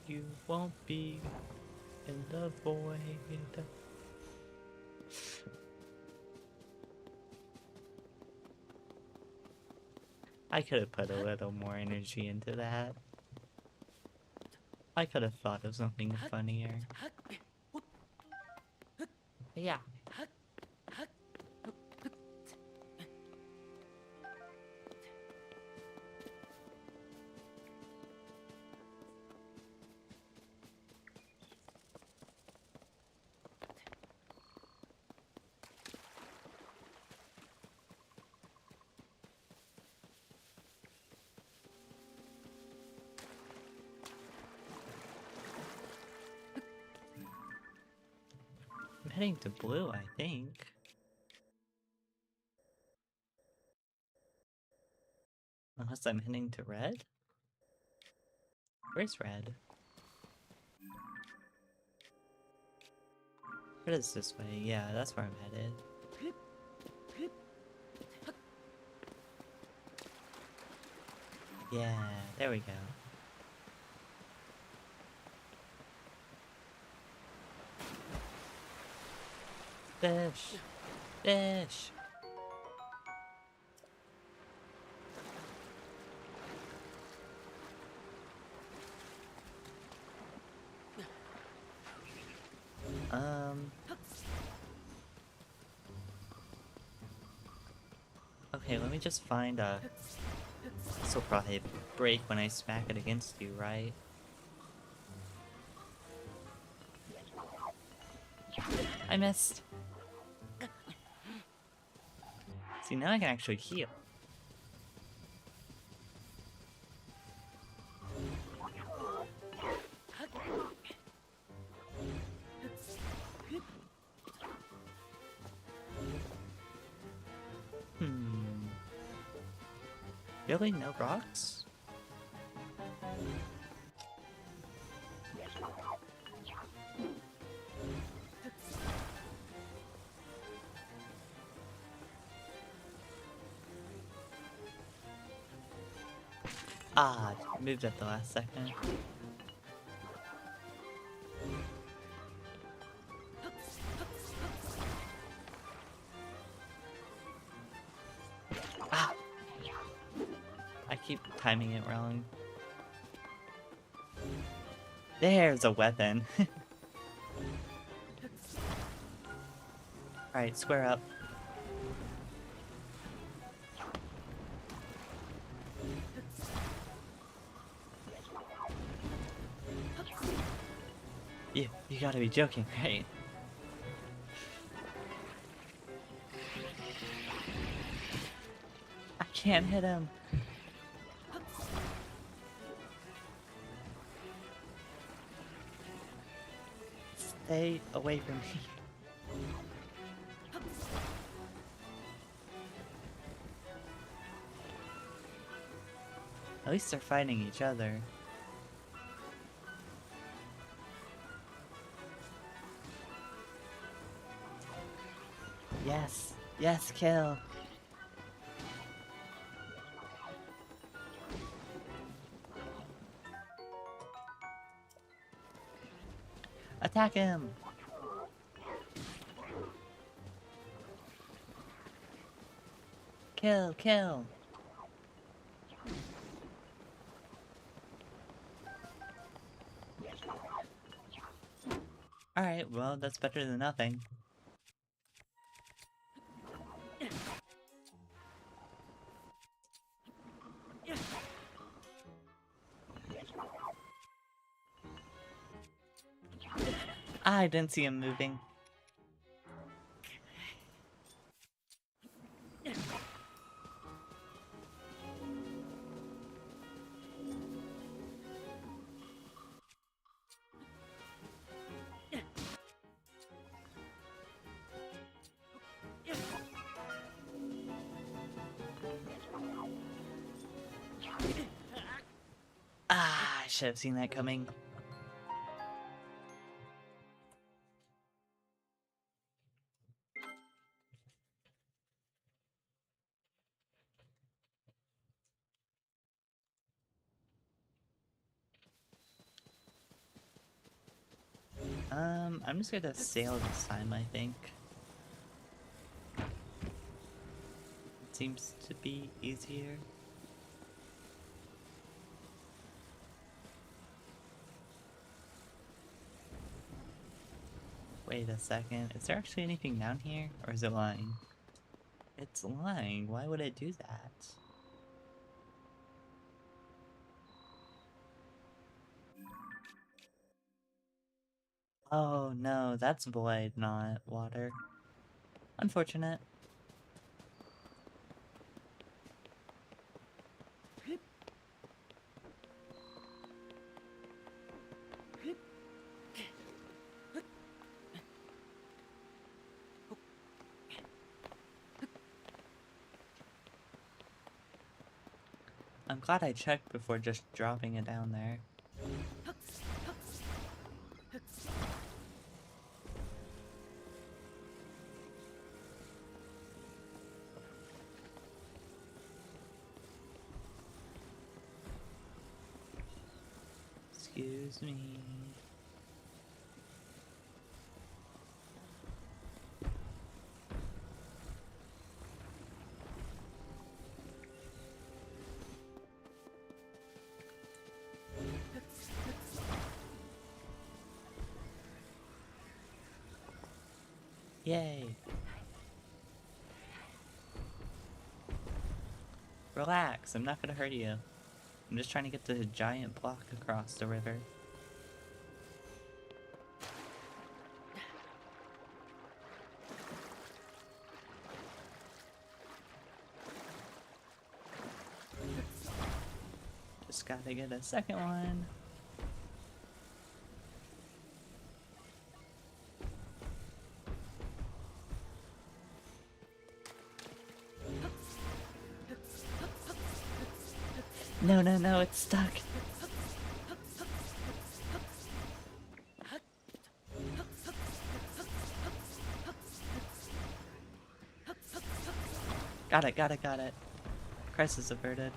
you won't be in the void. I could have put a little more energy into that. I could have thought of something funnier. Yeah. I'm heading to blue, I think. Unless I'm heading to red? Where's red? Red is this way. Yeah, that's where I'm headed. Yeah, there we go. Fish! Fish! Okay, let me just find a... This will probably break when I smack it against you, right? I missed! See, now I can actually heal. Really? No rocks? Ah, moved at the last second. Ah! I keep timing it wrong. There's a weapon. Alright, square up. You gotta be joking, right? I can't hit him. Stay away from me. At least they're fighting each other. Yes! Yes, kill! Attack him! Kill, kill! Alright, well, that's better than nothing. I didn't see him moving. should have seen that coming. I'm just gonna sail this time, I think. It seems to be easier. Wait a second, is there actually anything down here? Or is it lying? It's lying, why would it do that? Oh no, that's void, not water. Unfortunate. I'm glad I checked before just dropping it down there. Excuse me. Yay. Relax, I'm not gonna hurt you. I'm just trying to get the giant block across the river. Just gotta get a second one. No, no, no, it's stuck. Got it, got it, got it. Crisis averted.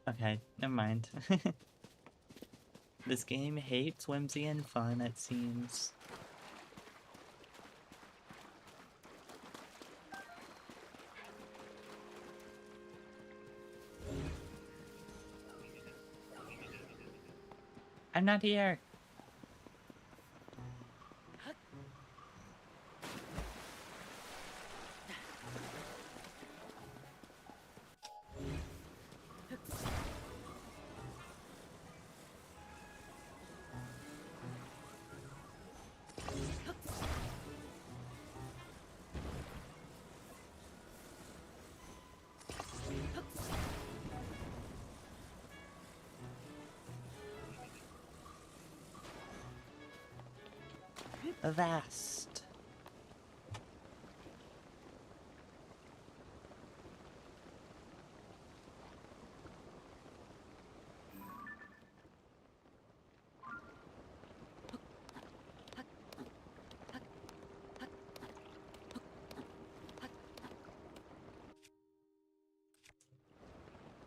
Okay, never mind. This game hates whimsy and fun, it seems. I'm not here. Avast.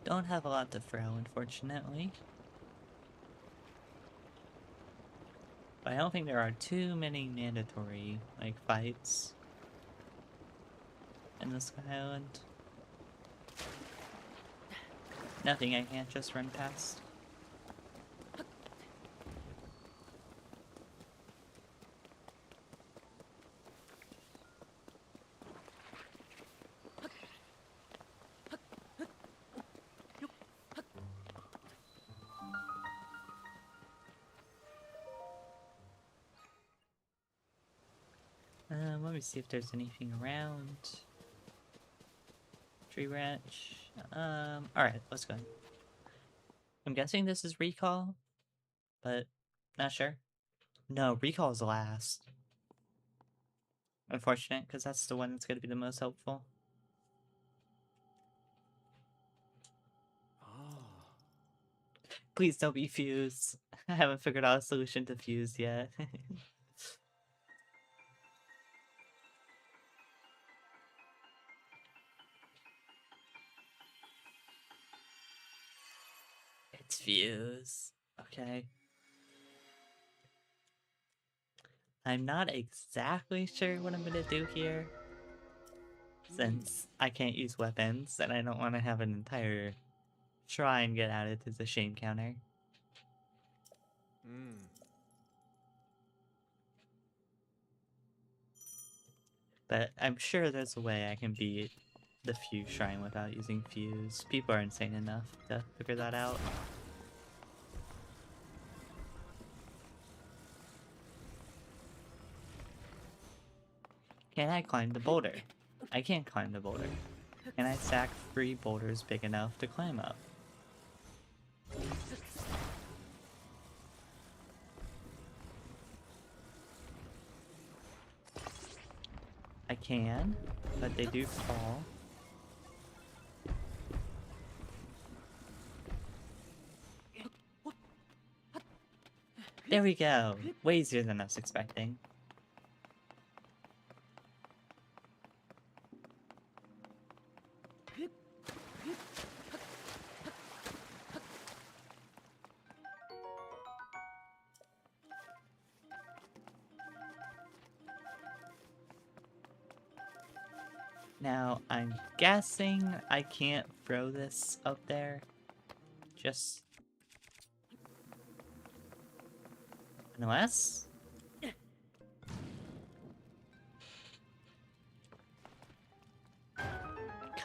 Don't have a lot to throw, unfortunately. But I don't think there are too many mandatory, like, fights in this island. Nothing I can't just run past. Let me see if there's anything around. Tree branch. Alright, let's go. I'm guessing this is recall, but not sure. No, recall is last. Unfortunate, because that's the one that's going to be the most helpful. Ah. Please don't be fuse. I haven't figured out a solution to fuse yet. It's fuse. Okay. I'm not exactly sure what I'm gonna do here, since I can't use weapons, and I don't want to have an entire shrine get added to the shame counter. Hmm. But I'm sure there's a way I can beat the fuse shrine without using fuse. People are insane enough to figure that out. Can I climb the boulder? I can't climb the boulder. Can I stack 3 boulders big enough to climb up? I can, but they do fall. There we go! Way easier than I was expecting. Now, I'm guessing I can't throw this up there. Just... unless?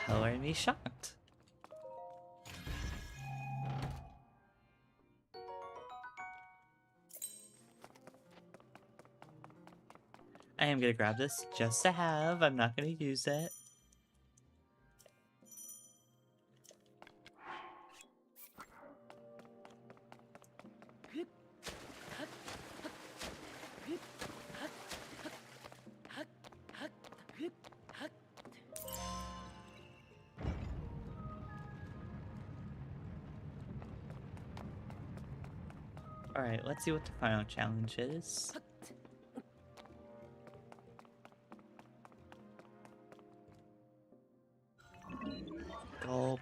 Color me shocked. I am gonna grab this just to have. I'm not gonna use it. Alright, let's see what the final challenge is. Gulp.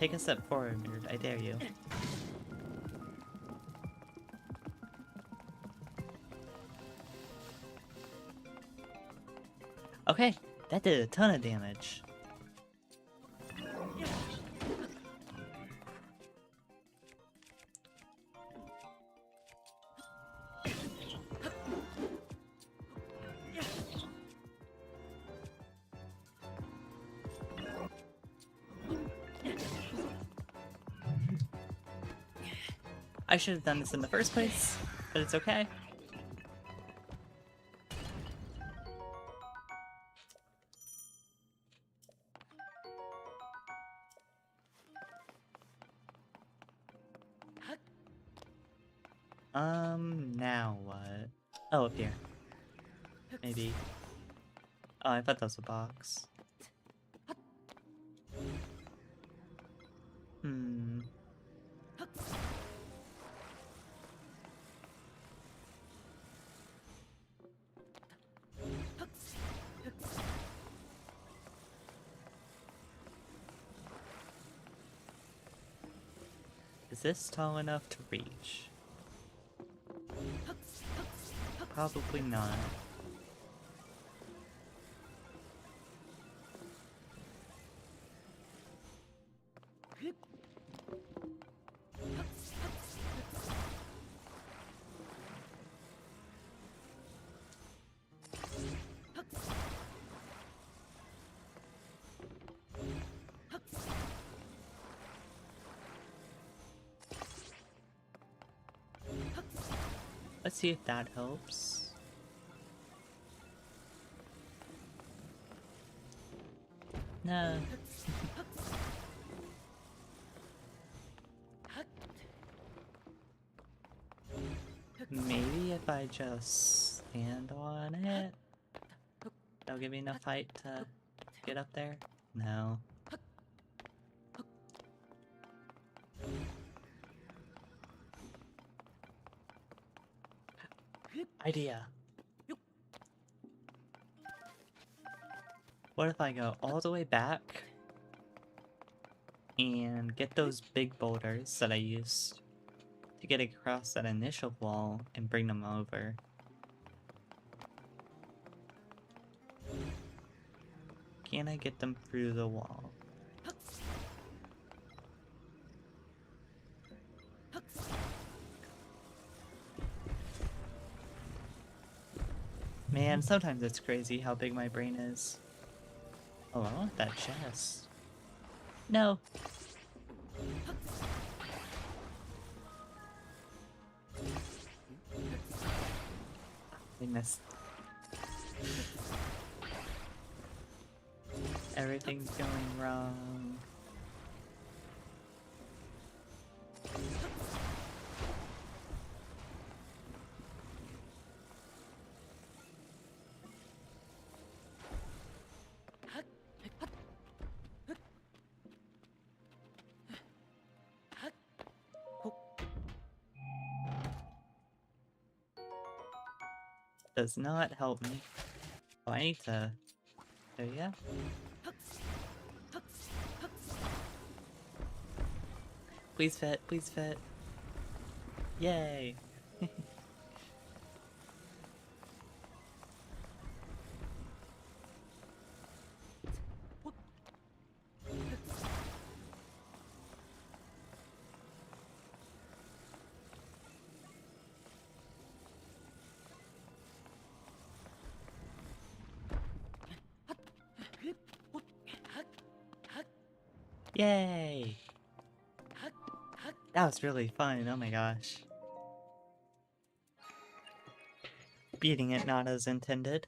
Take a step forward, I dare you. Okay, that did a ton of damage. I should have done this in the first place, but it's okay. Now what? Oh, up here. Maybe. Oh, I thought that was a box. Hmm. Is this tall enough to reach? Probably not. Let's see if that helps. No. Maybe if I just stand on it, that'll give me enough height to get up there? No. Idea. What if I go all the way back and get those big boulders that I used to get across that initial wall and bring them over? Can I get them through the wall? Man, sometimes it's crazy how big my brain is. Oh, I want that chest. No. I missed. Everything's going wrong. Does not help me. Oh, I need to... There you go. Please fit, please fit. Yay! Yay! That was really fun, oh my gosh. Beating it not as intended.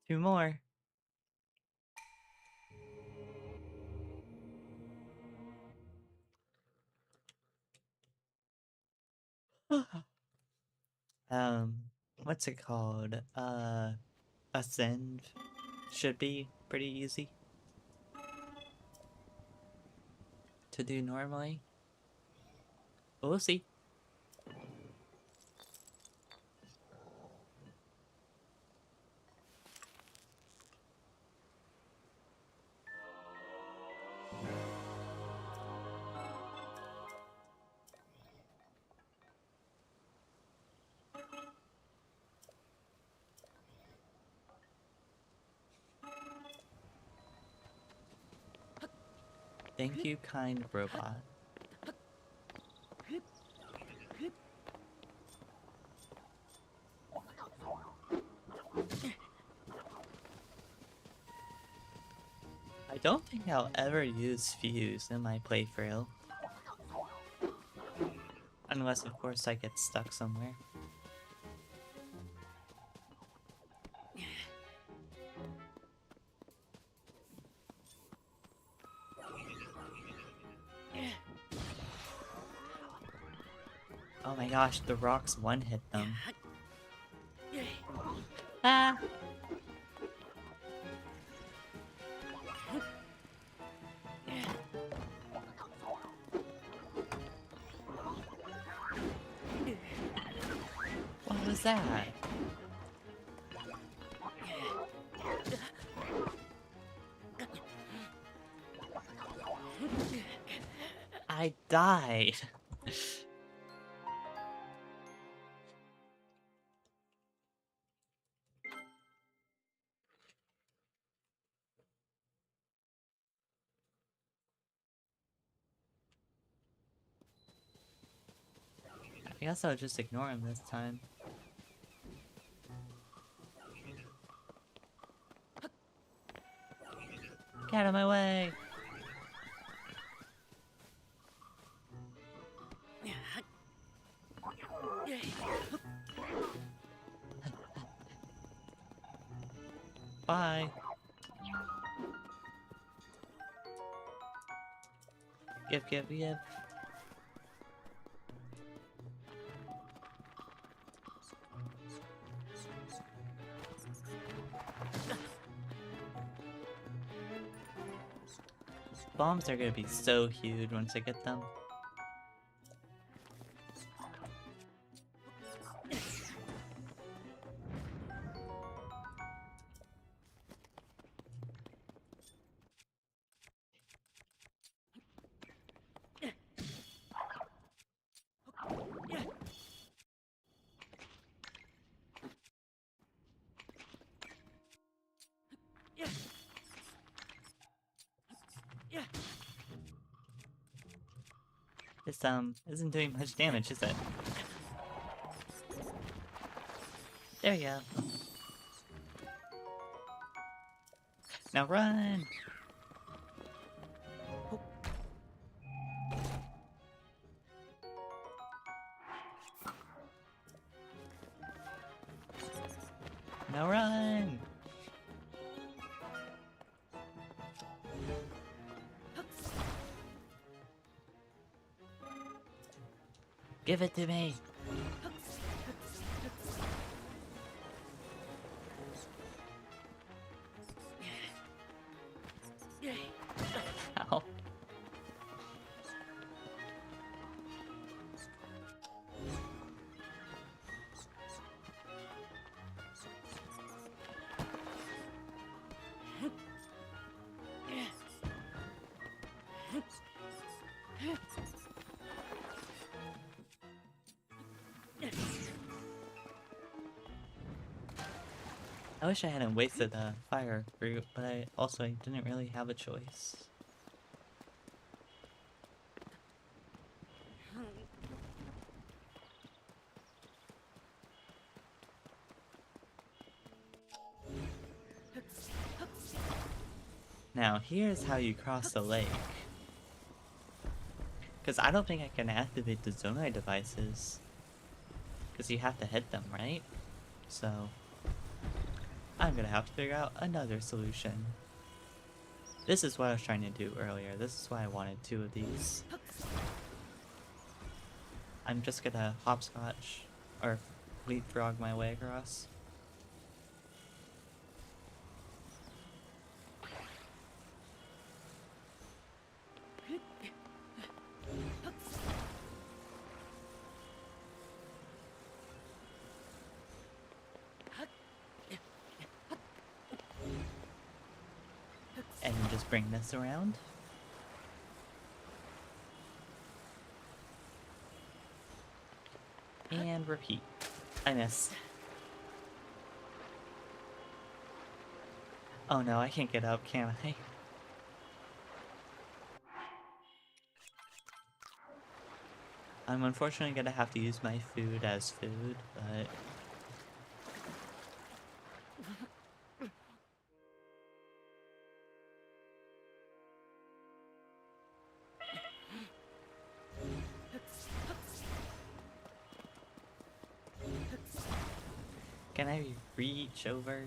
Two more. What's it called? Ascend should be pretty easy to do normally. But we'll see. Thank you, kind robot. I don't think I'll ever use Fuse in my playthrough. Unless, of course, I get stuck somewhere. Oh my gosh, the rocks one-hit them. Ah! What was that? I died. I guess I'll just ignore him this time. Get out of my way! Bye. Give. Bombs are gonna be so huge once I get them. This isn't doing much damage, is it? There you go. Now run! Now run! Give it to me! Ow. I wish I hadn't wasted a fire fruit, but I didn't really have a choice. Now, here's how you cross the lake. Because I don't think I can activate the Zonai devices. Because you have to hit them, right? So, I'm gonna have to figure out another solution. This is what I was trying to do earlier. This is why I wanted 2 of these. I'm just gonna hopscotch or leapfrog my way across. And just bring this around. And repeat. I missed. Oh no, I can't get up, can I? I'm unfortunately gonna have to use my food as food, but... Can I reach over?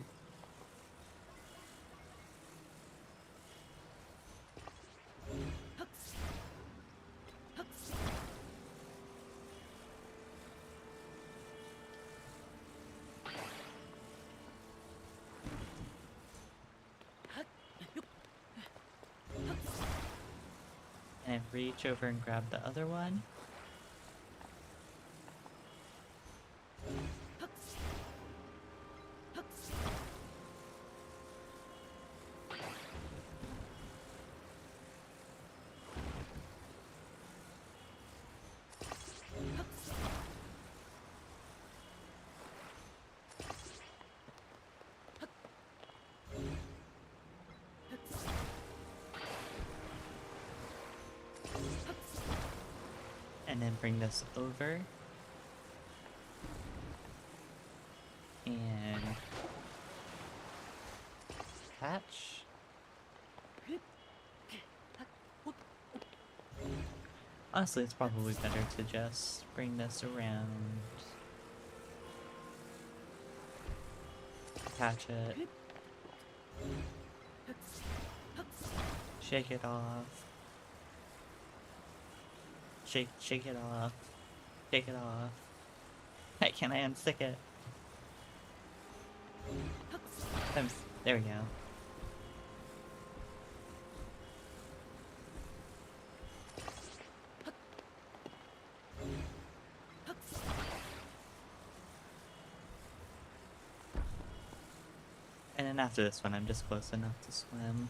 And reach over and grab the other one. And then bring this over. And hatch. Honestly, it's probably better to just bring this around. Attach it. Shake it off. Shake it off. Shake it off. Hey, can I unstick it? There we go. And then after this one, I'm just close enough to swim.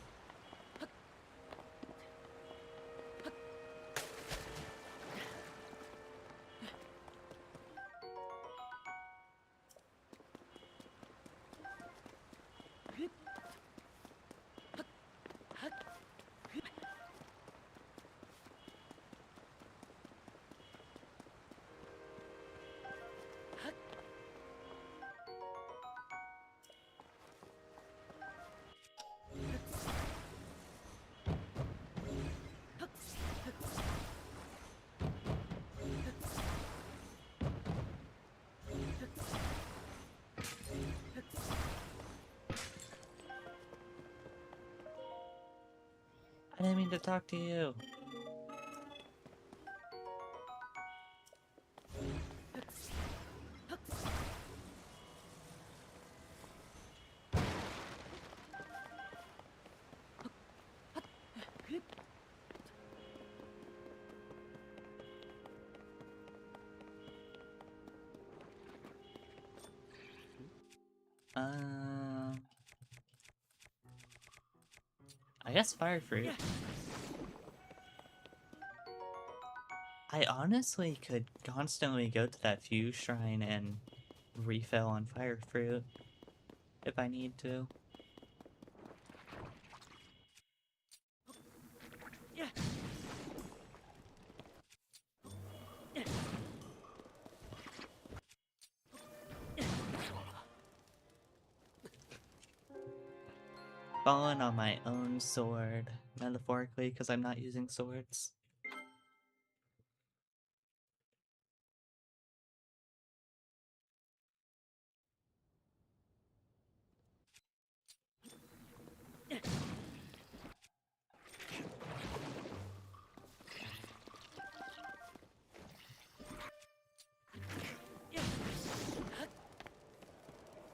I didn't mean to talk to you. I guess fire fruit. I honestly could constantly go to that fuse shrine and refill on fire fruit if I need to. Falling on my own sword, metaphorically, because I'm not using swords.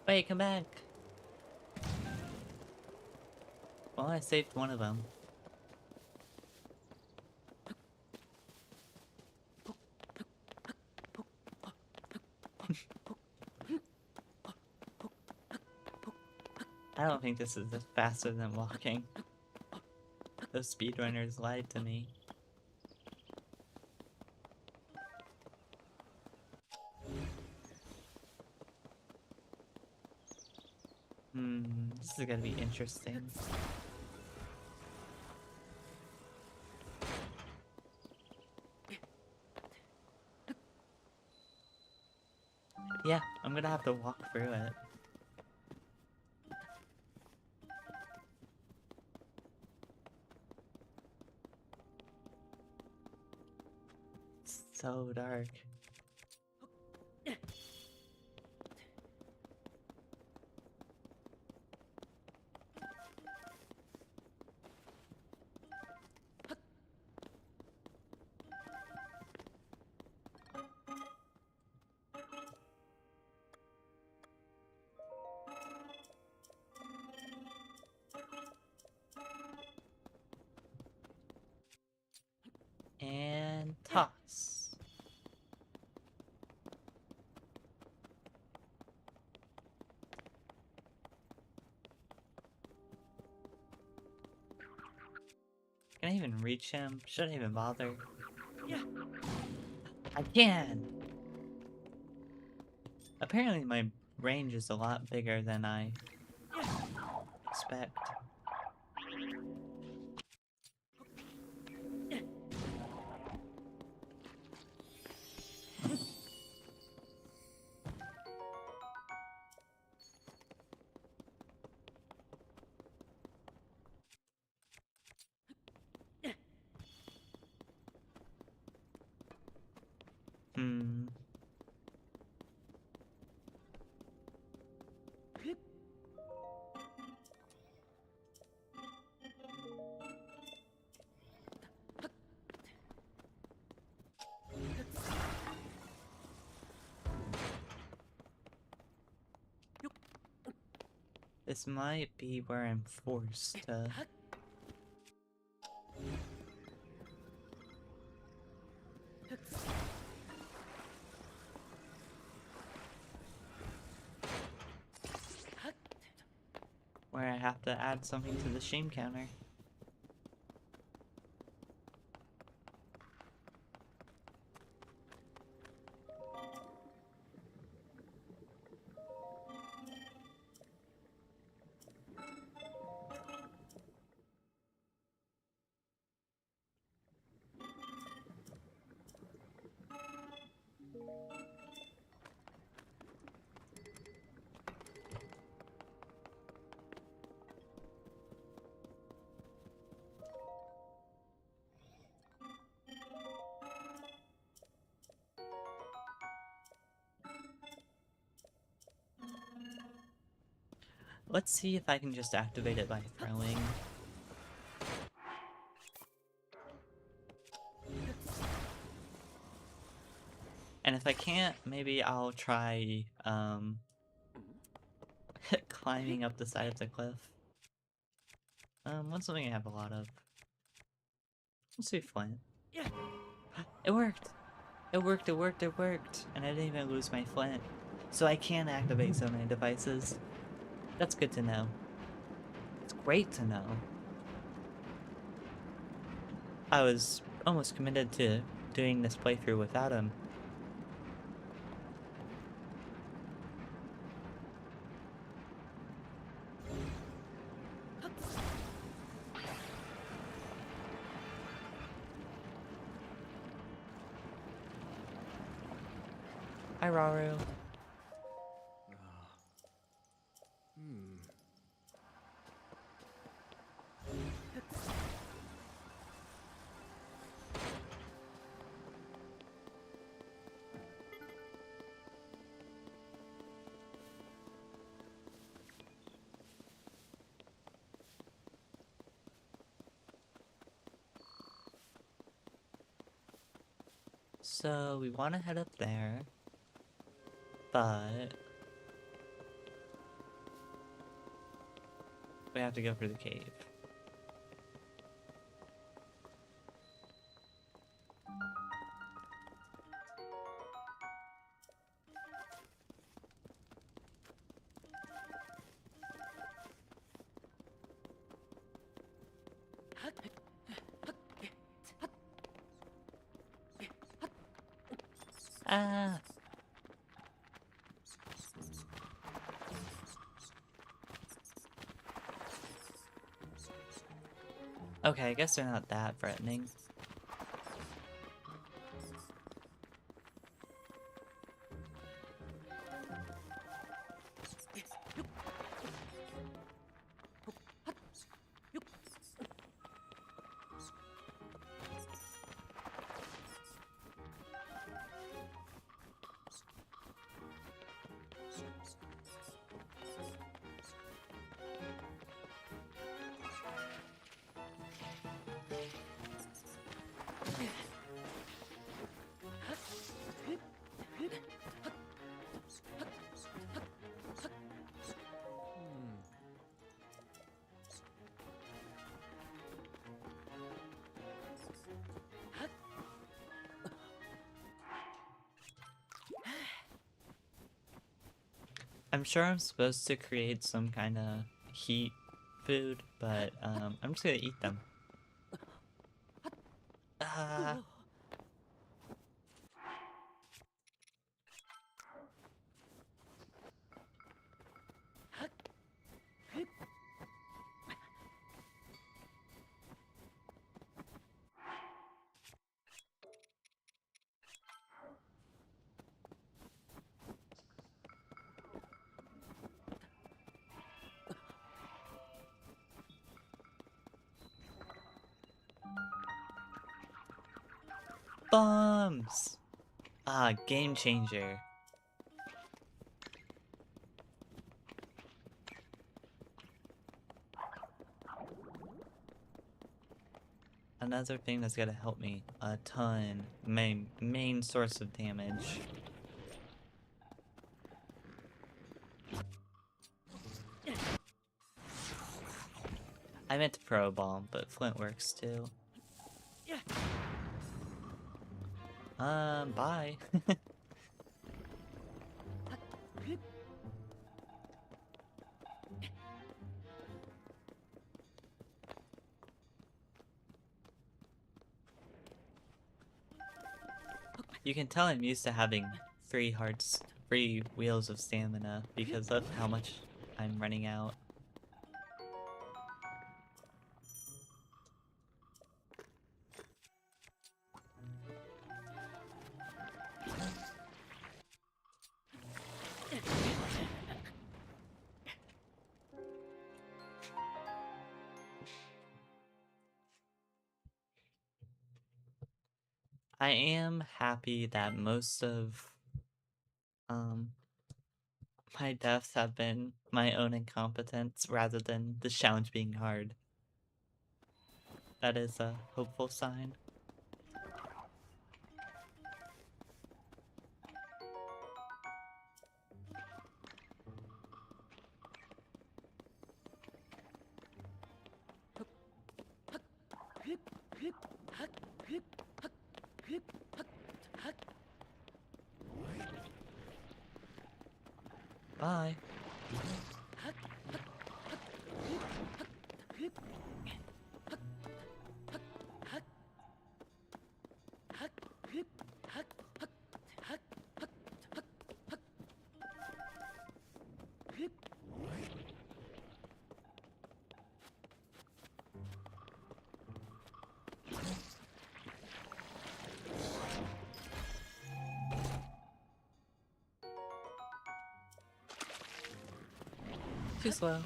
Wait, come back! Well, I saved one of them. I don't think this is faster than walking. Those speedrunners lied to me. This is gonna be interesting. Yeah, I'm gonna have to walk through it. It's so dark. And toss. Can I even reach him? Should I even bother? Yeah. I can! Apparently my range is a lot bigger than I expect. This might be where I'm forced to... where I have to add something to the shame counter. Let's see if I can just activate it by throwing. And if I can't, maybe I'll try, climbing up the side of the cliff. What's something I have a lot of? Let's do flint. It worked! It worked, it worked, it worked! And I didn't even lose my flint. So I can activate so many devices. That's good to know. It's great to know. I was almost committed to doing this playthrough without him. Hi, Raru. So we want to head up there, but we have to go for the cave. Ah! Okay, I guess they're not that threatening. I'm sure I'm supposed to create some kind of heat food, but I'm just gonna eat them. Ah. Bombs! Ah, game changer. Another thing that's gonna help me a ton. Main source of damage. I meant to throw a bomb, but flint works too. Bye. You can tell I'm used to having 3 wheels of stamina because of how much I'm running out. I am happy that most of um my deaths have been my own incompetence rather than the challenge being hard. That is a hopeful sign. Bye. Too slow.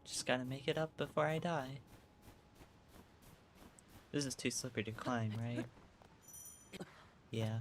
Just gotta make it up before I die. This is too slippery to climb, right? Yeah.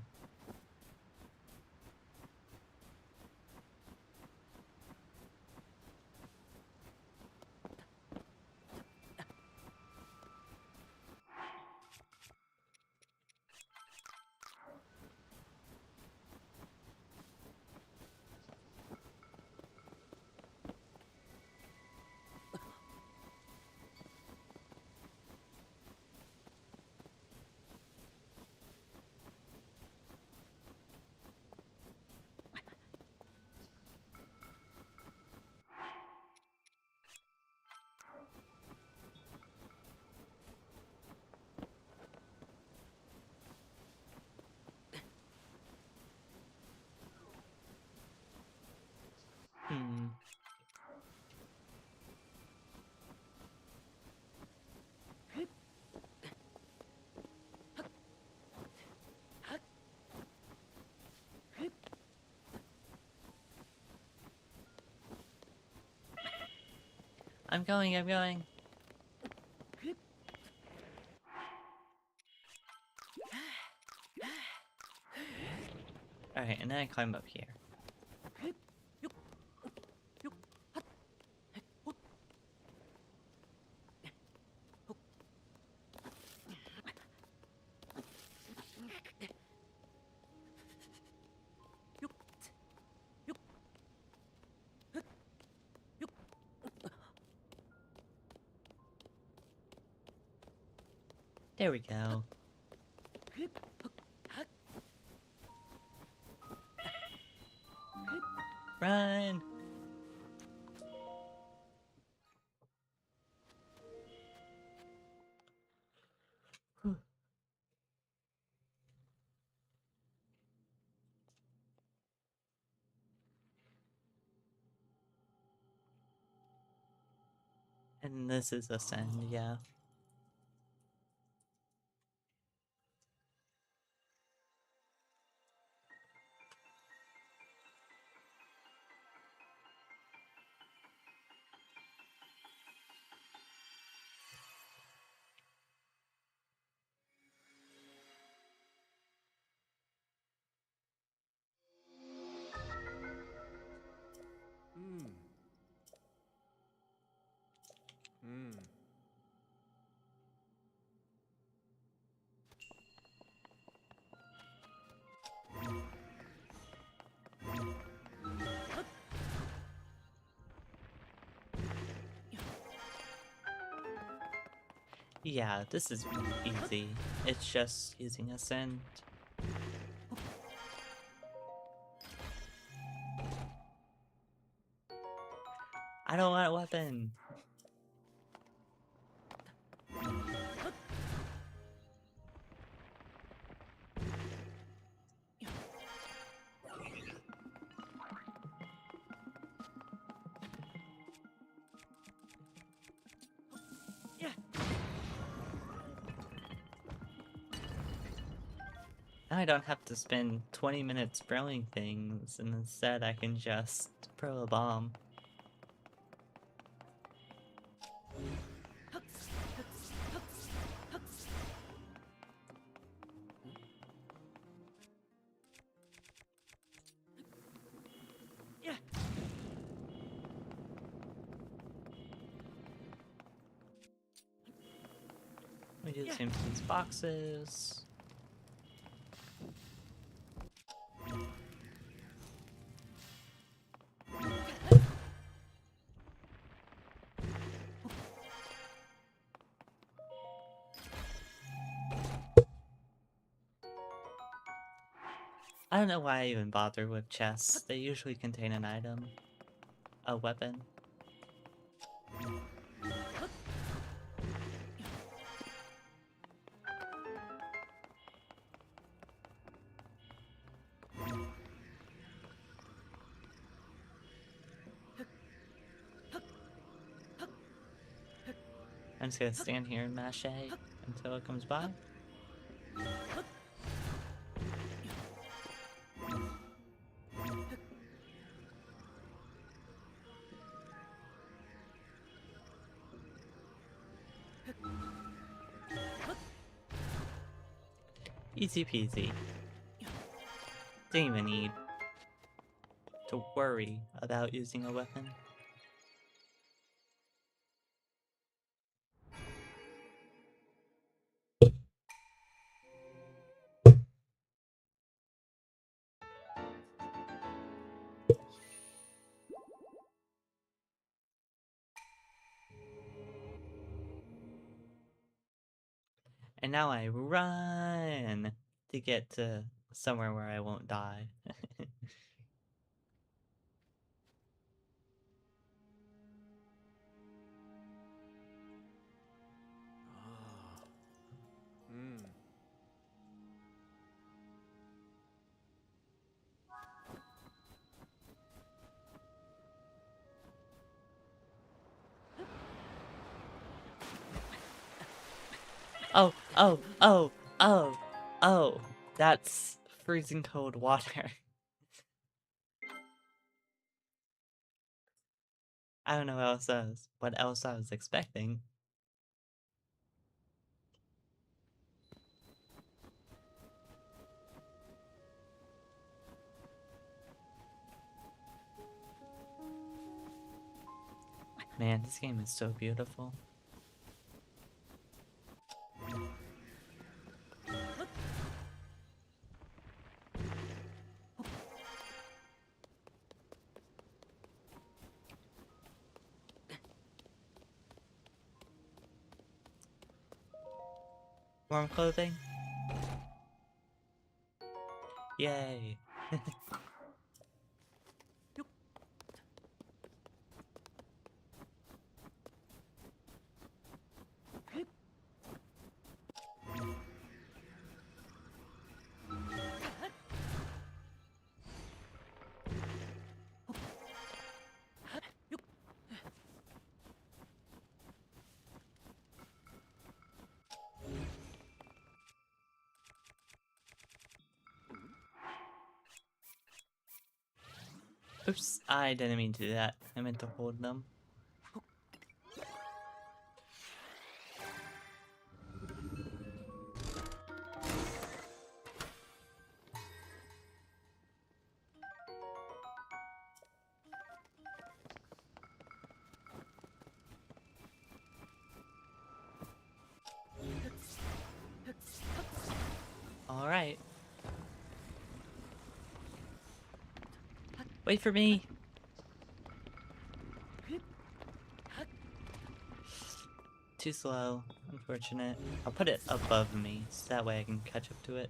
Hmm. I'm going, I'm going. Alright, and then I climb up here. There we go. Run! And this is Ascend, yeah. Yeah, this is easy. It's just using a scent. I don't want a weapon. Now I don't have to spend 20 minutes throwing things, and instead I can just throw a bomb. We do the same to these boxes. I don't know why I even bother with chests. They usually contain an item. A weapon. I'm just gonna stand here and mash A until it comes by. Easy peasy. Didn't even need to worry about using a weapon. And now I run to get to somewhere where I won't die. Ah. Hmm. Oh, oh, oh, oh, oh. That's freezing cold water. I don't know what else I was expecting. Man, this game is so beautiful. Warm clothing? Yay. Oops, I didn't mean to do that. I meant to hold them. Alright. Wait for me! Too slow. unfortunate. I'll put it above me, so that way I can catch up to it.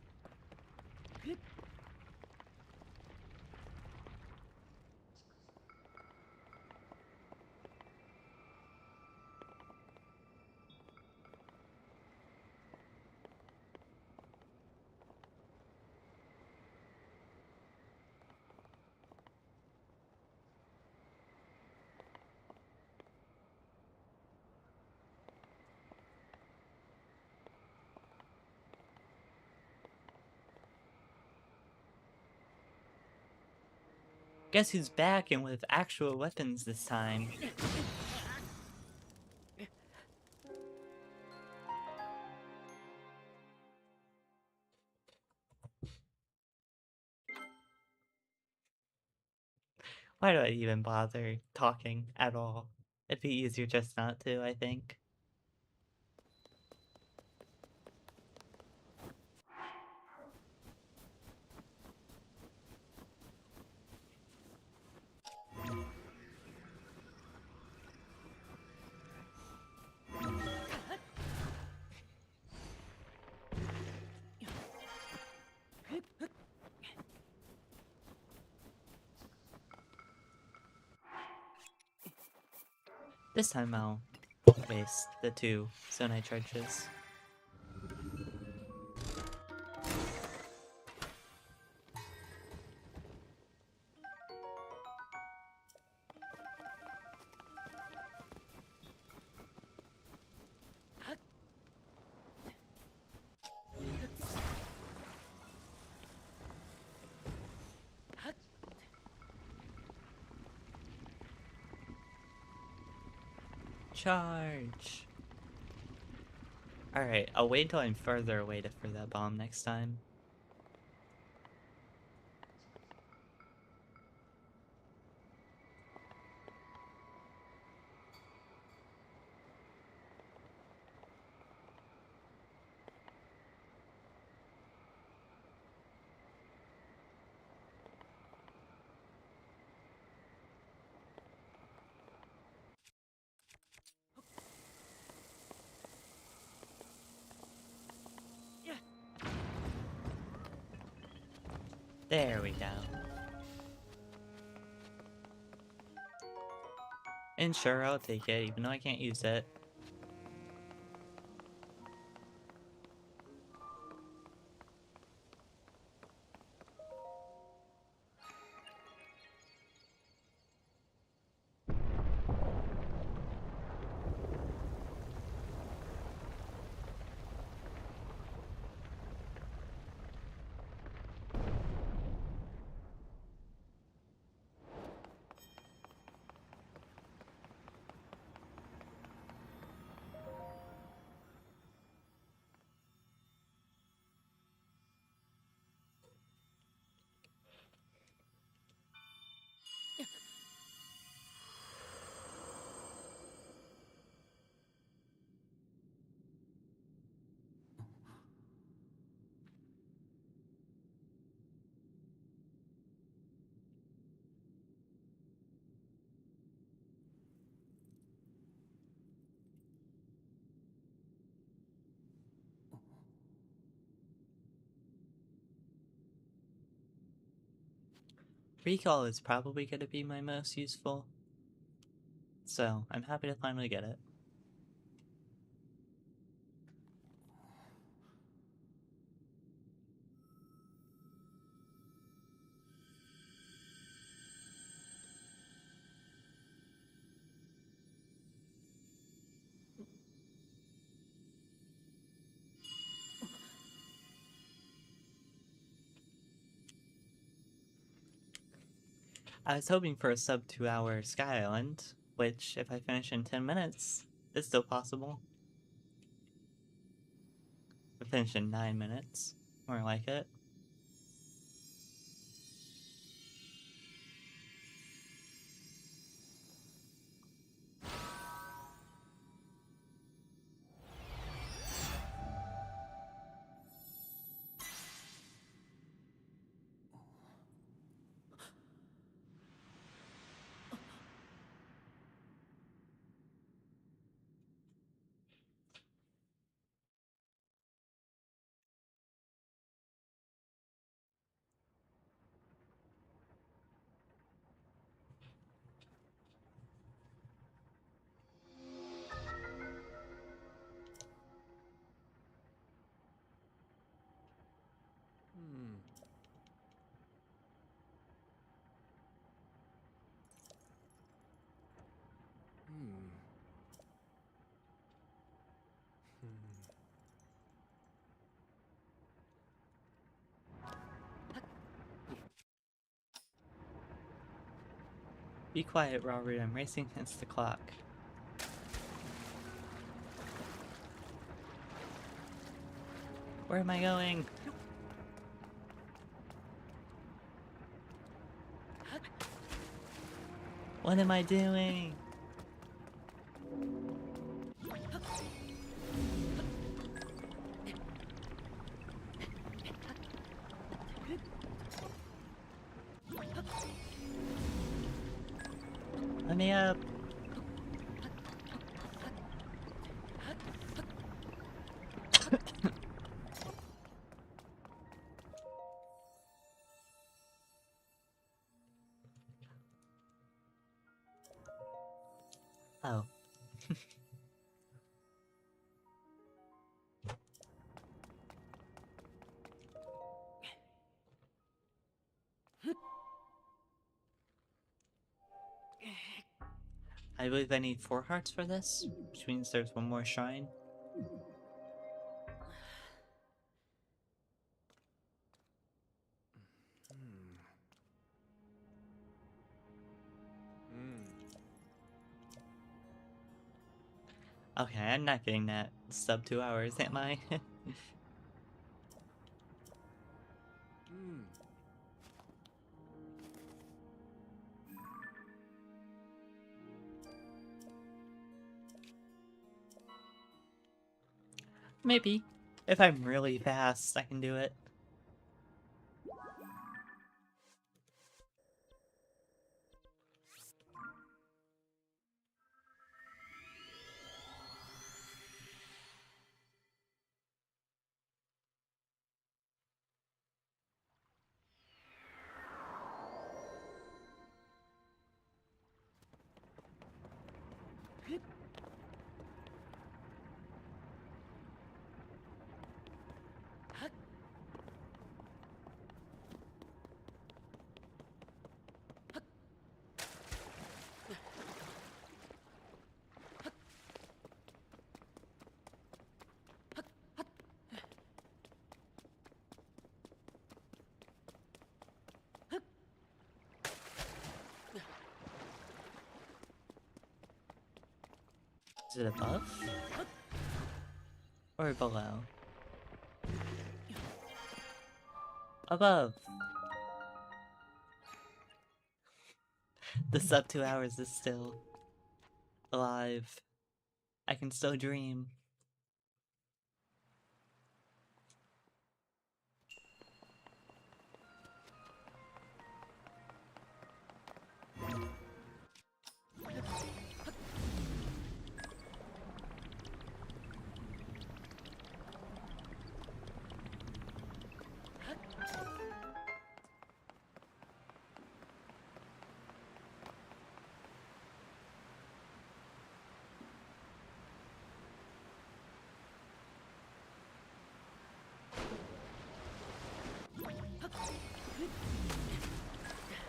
Guess who's back and with actual weapons this time? Why do I even bother talking at all? It'd be easier just not to, I think. This time I'll waste the 2 Zonai charges. Charge! Alright, I'll wait until I'm further away to throw that bomb next time. There we go. And sure, I'll take it, even though I can't use it. Recall is probably going to be my most useful, so I'm happy to finally get it. I was hoping for a sub 2-hour Sky Island, which, if I finish in 10 minutes, is still possible. I finish in 9 minutes, more like it. Be quiet, Robert. I'm racing against the clock. Where am I going? What am I doing? Let me up. Oh. I believe I need 4 hearts for this, which means there's one more shrine. Okay, I'm not getting that sub 2 hours, am I? Maybe. If I'm really fast, I can do it. Is it above? Or below? Above! The sub 2 hours is still alive. I can still dream.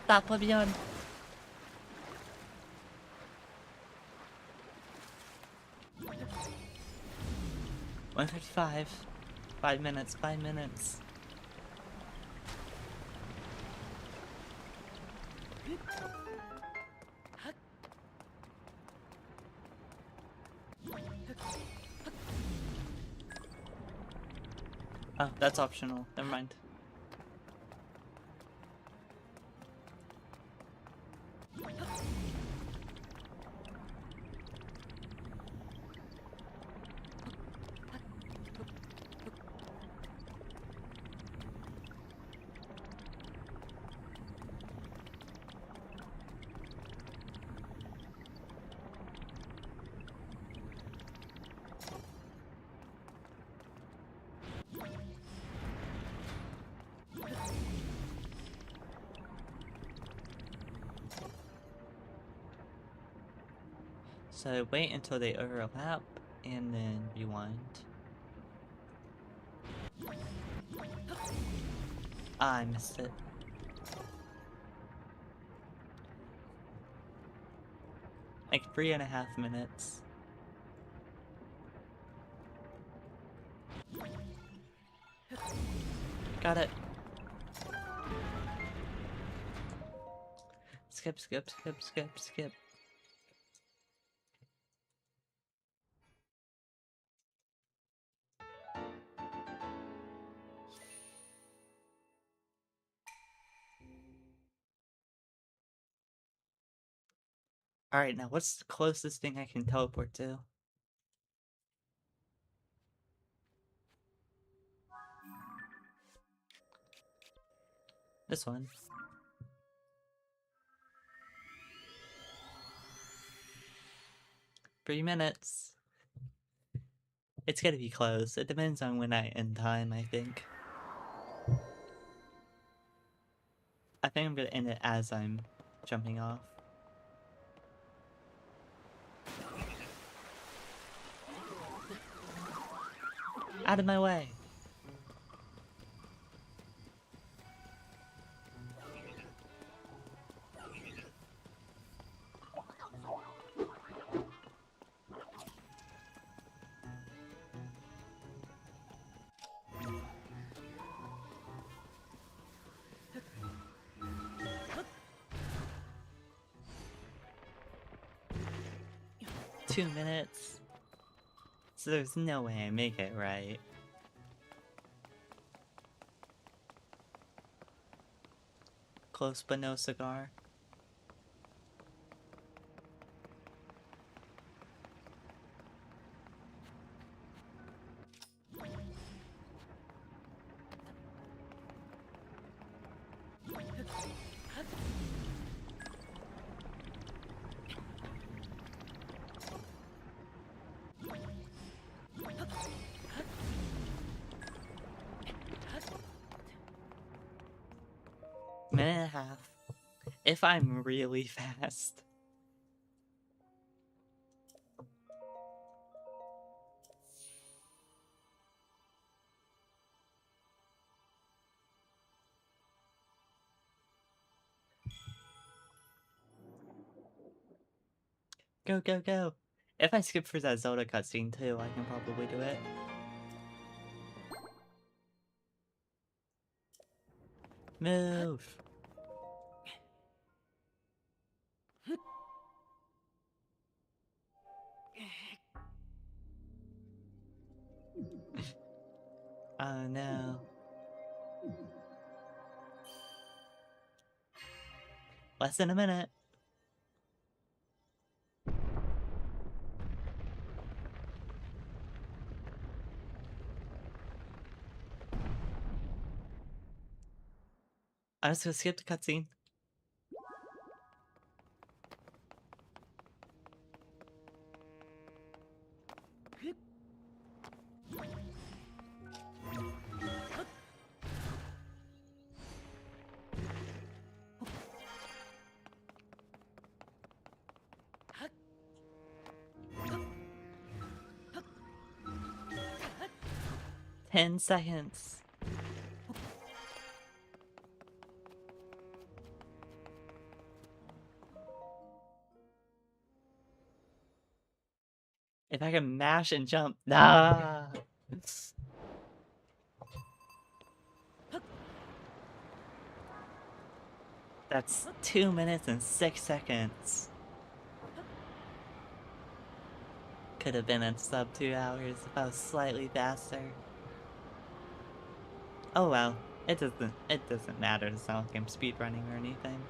Stop, Levion! 1:55. 5 minutes, 5 minutes. Oh, that's optional. Never mind. So wait until they overlap and then rewind. Ah, I missed it. Like 3.5 minutes. Got it. Skip, skip, skip, skip, skip. Alright, now what's the closest thing I can teleport to? This one. $3 minutes. It's gonna be close. It depends on when I end time, I think. I think I'm gonna end it as I'm jumping off. Out of my way! $2 minutes. So there's no way I make it, right? Close but no cigar. Minute and a half. If I'm really fast. Go, go, go! If I skip for that Zelda cutscene too, I can probably do it. Move! Oh no. Less than a minute. I'm just gonna skip the cutscene. Ten seconds. If I can mash and jump. Nah. That's 2 minutes and 6 seconds. Could have been in sub 2 hours if I was slightly faster. Oh well, it doesn't matter. It's not like I'm speedrunning or anything.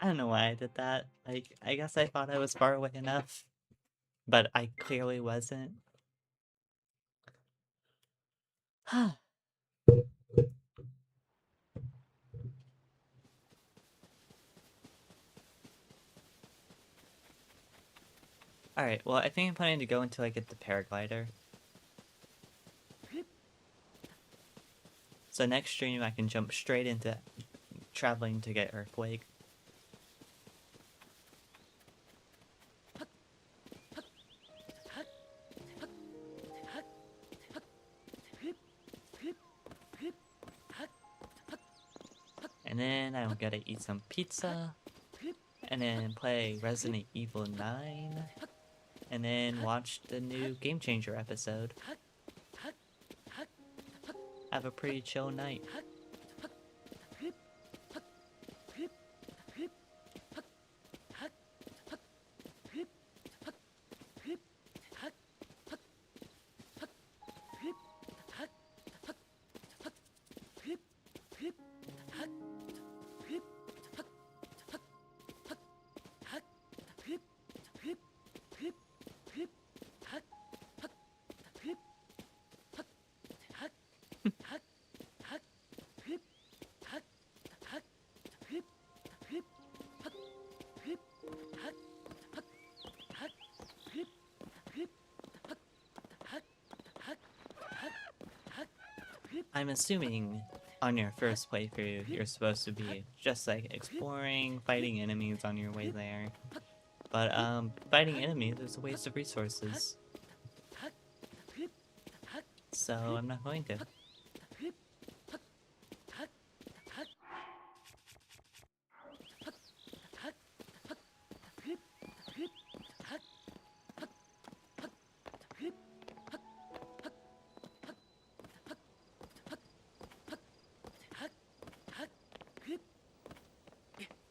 I don't know why I did that. Like, I guess I thought I was far away enough, but I clearly wasn't. Alright, well, I think I'm planning to go until I get the paraglider. So next stream, I can jump straight into traveling to get Earthwake. And then I gotta eat some pizza. And then play Resident Evil 9. And then watch the new Game Changer episode. Have a pretty chill night. I'm assuming on your first playthrough, you're supposed to be just like exploring, fighting enemies on your way there. But fighting enemies is a waste of resources. So I'm not going to.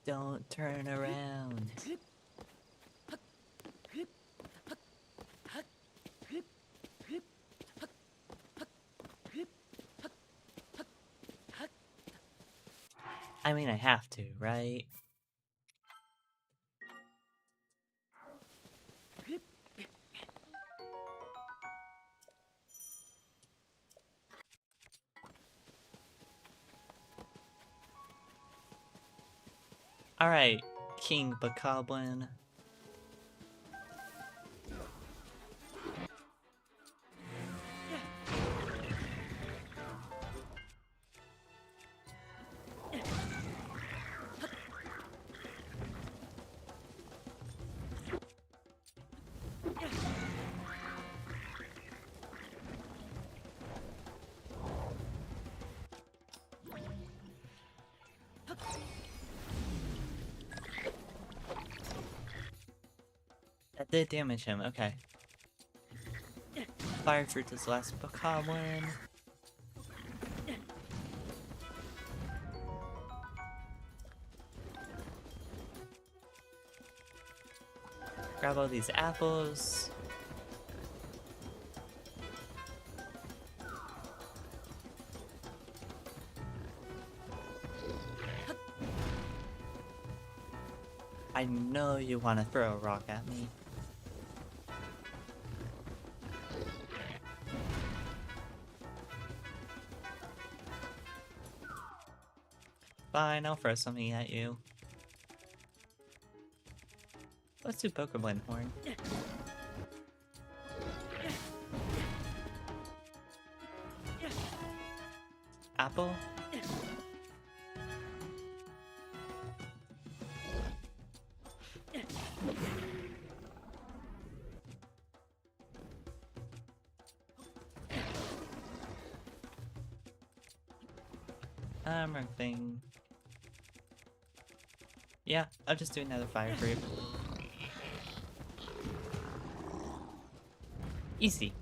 Don't turn around. I mean, I have to, right? Alright, King Bokoblin. That did damage him, okay. Fire Fruit this last Bokoblin. Grab all these apples. I know you want to throw a rock at me. Fine, I'll throw something at you. Let's do Bokoblin Horn. Apple? Wrong thing. Yeah, I'll just do another Fire Fruit. Easy.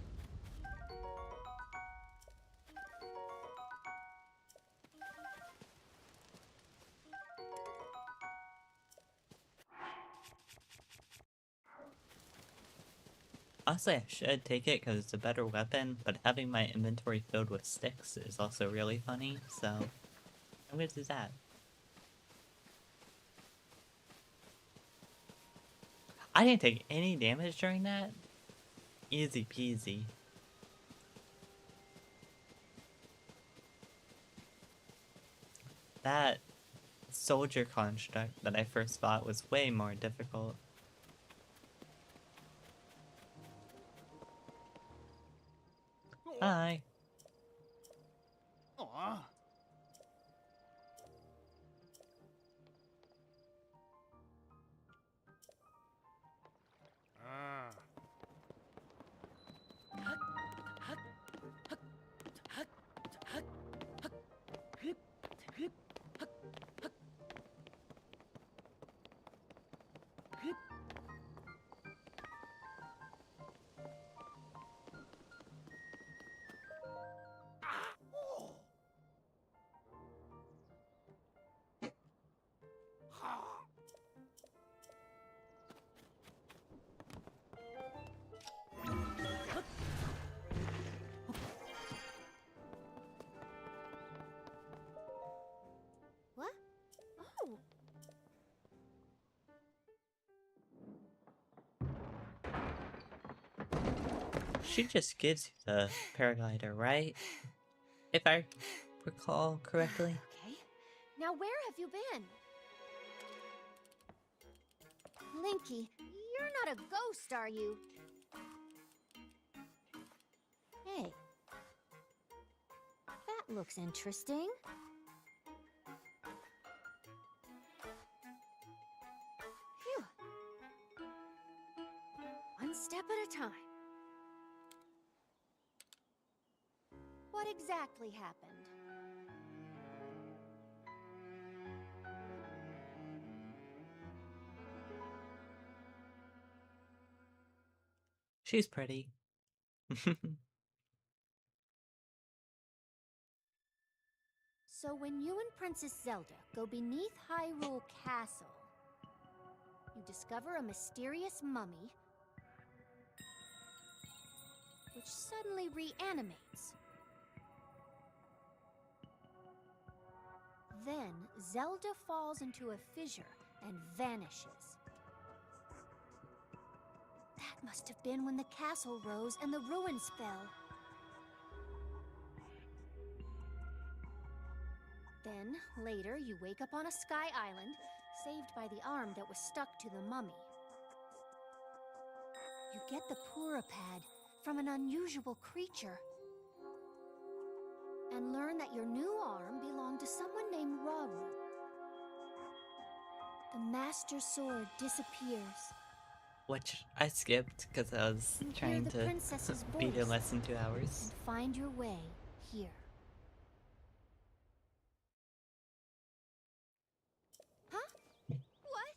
Honestly, I should take it because it's a better weapon, but having my inventory filled with sticks is also really funny, so I'm gonna do that. I didn't take any damage during that. Easy peasy. That soldier construct that I first fought was way more difficult. Hi. Aw. Ah. What? Oh, She just gives you the paraglider, right? If I recall correctly. okay. Now where have you been? Linky, you're not a ghost, are you? Hey. That looks interesting. Phew. One step at a time. What exactly happened? She's pretty. So when you and Princess Zelda go beneath Hyrule Castle, you discover a mysterious mummy which suddenly reanimates. Then Zelda falls into a fissure and vanishes. That must have been when the castle rose and the ruins fell. Then, later, you wake up on a sky island, saved by the arm that was stuck to the mummy. You get the Purapad from an unusual creature, and learn that your new arm belonged to someone named Rauru. The Master Sword disappears. Which I skipped because I was You hear trying the to princess's beat it in voice less than 2 hours. and find your way here. Huh? What?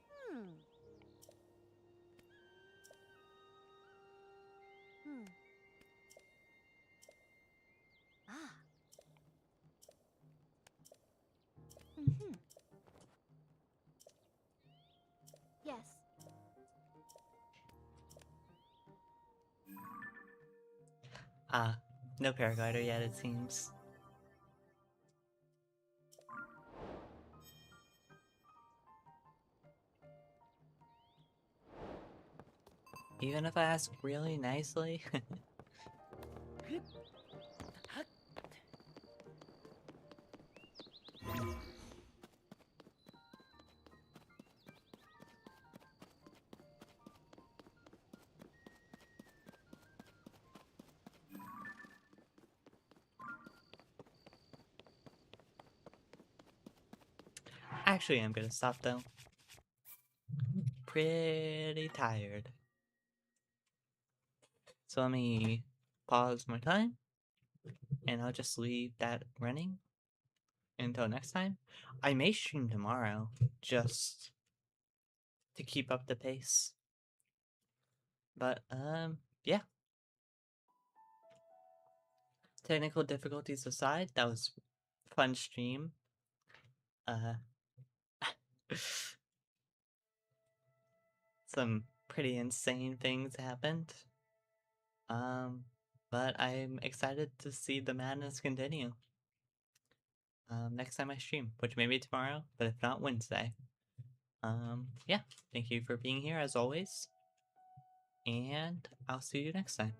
Hmm. Hmm. Ah. Mm-hmm. Yes. Ah, no paraglider yet, it seems. Even if I ask really nicely. Actually, I'm gonna stop though. Pretty tired. So let me pause my time, and I'll just leave that running until next time. I may stream tomorrow, just to keep up the pace. But, yeah. Technical difficulties aside, that was fun stream. Uh, some pretty insane things happened. Um, but I'm excited to see the madness continue. Next time I stream, which may be tomorrow, but if not, Wednesday. Yeah, thank you for being here as always, and I'll see you next time.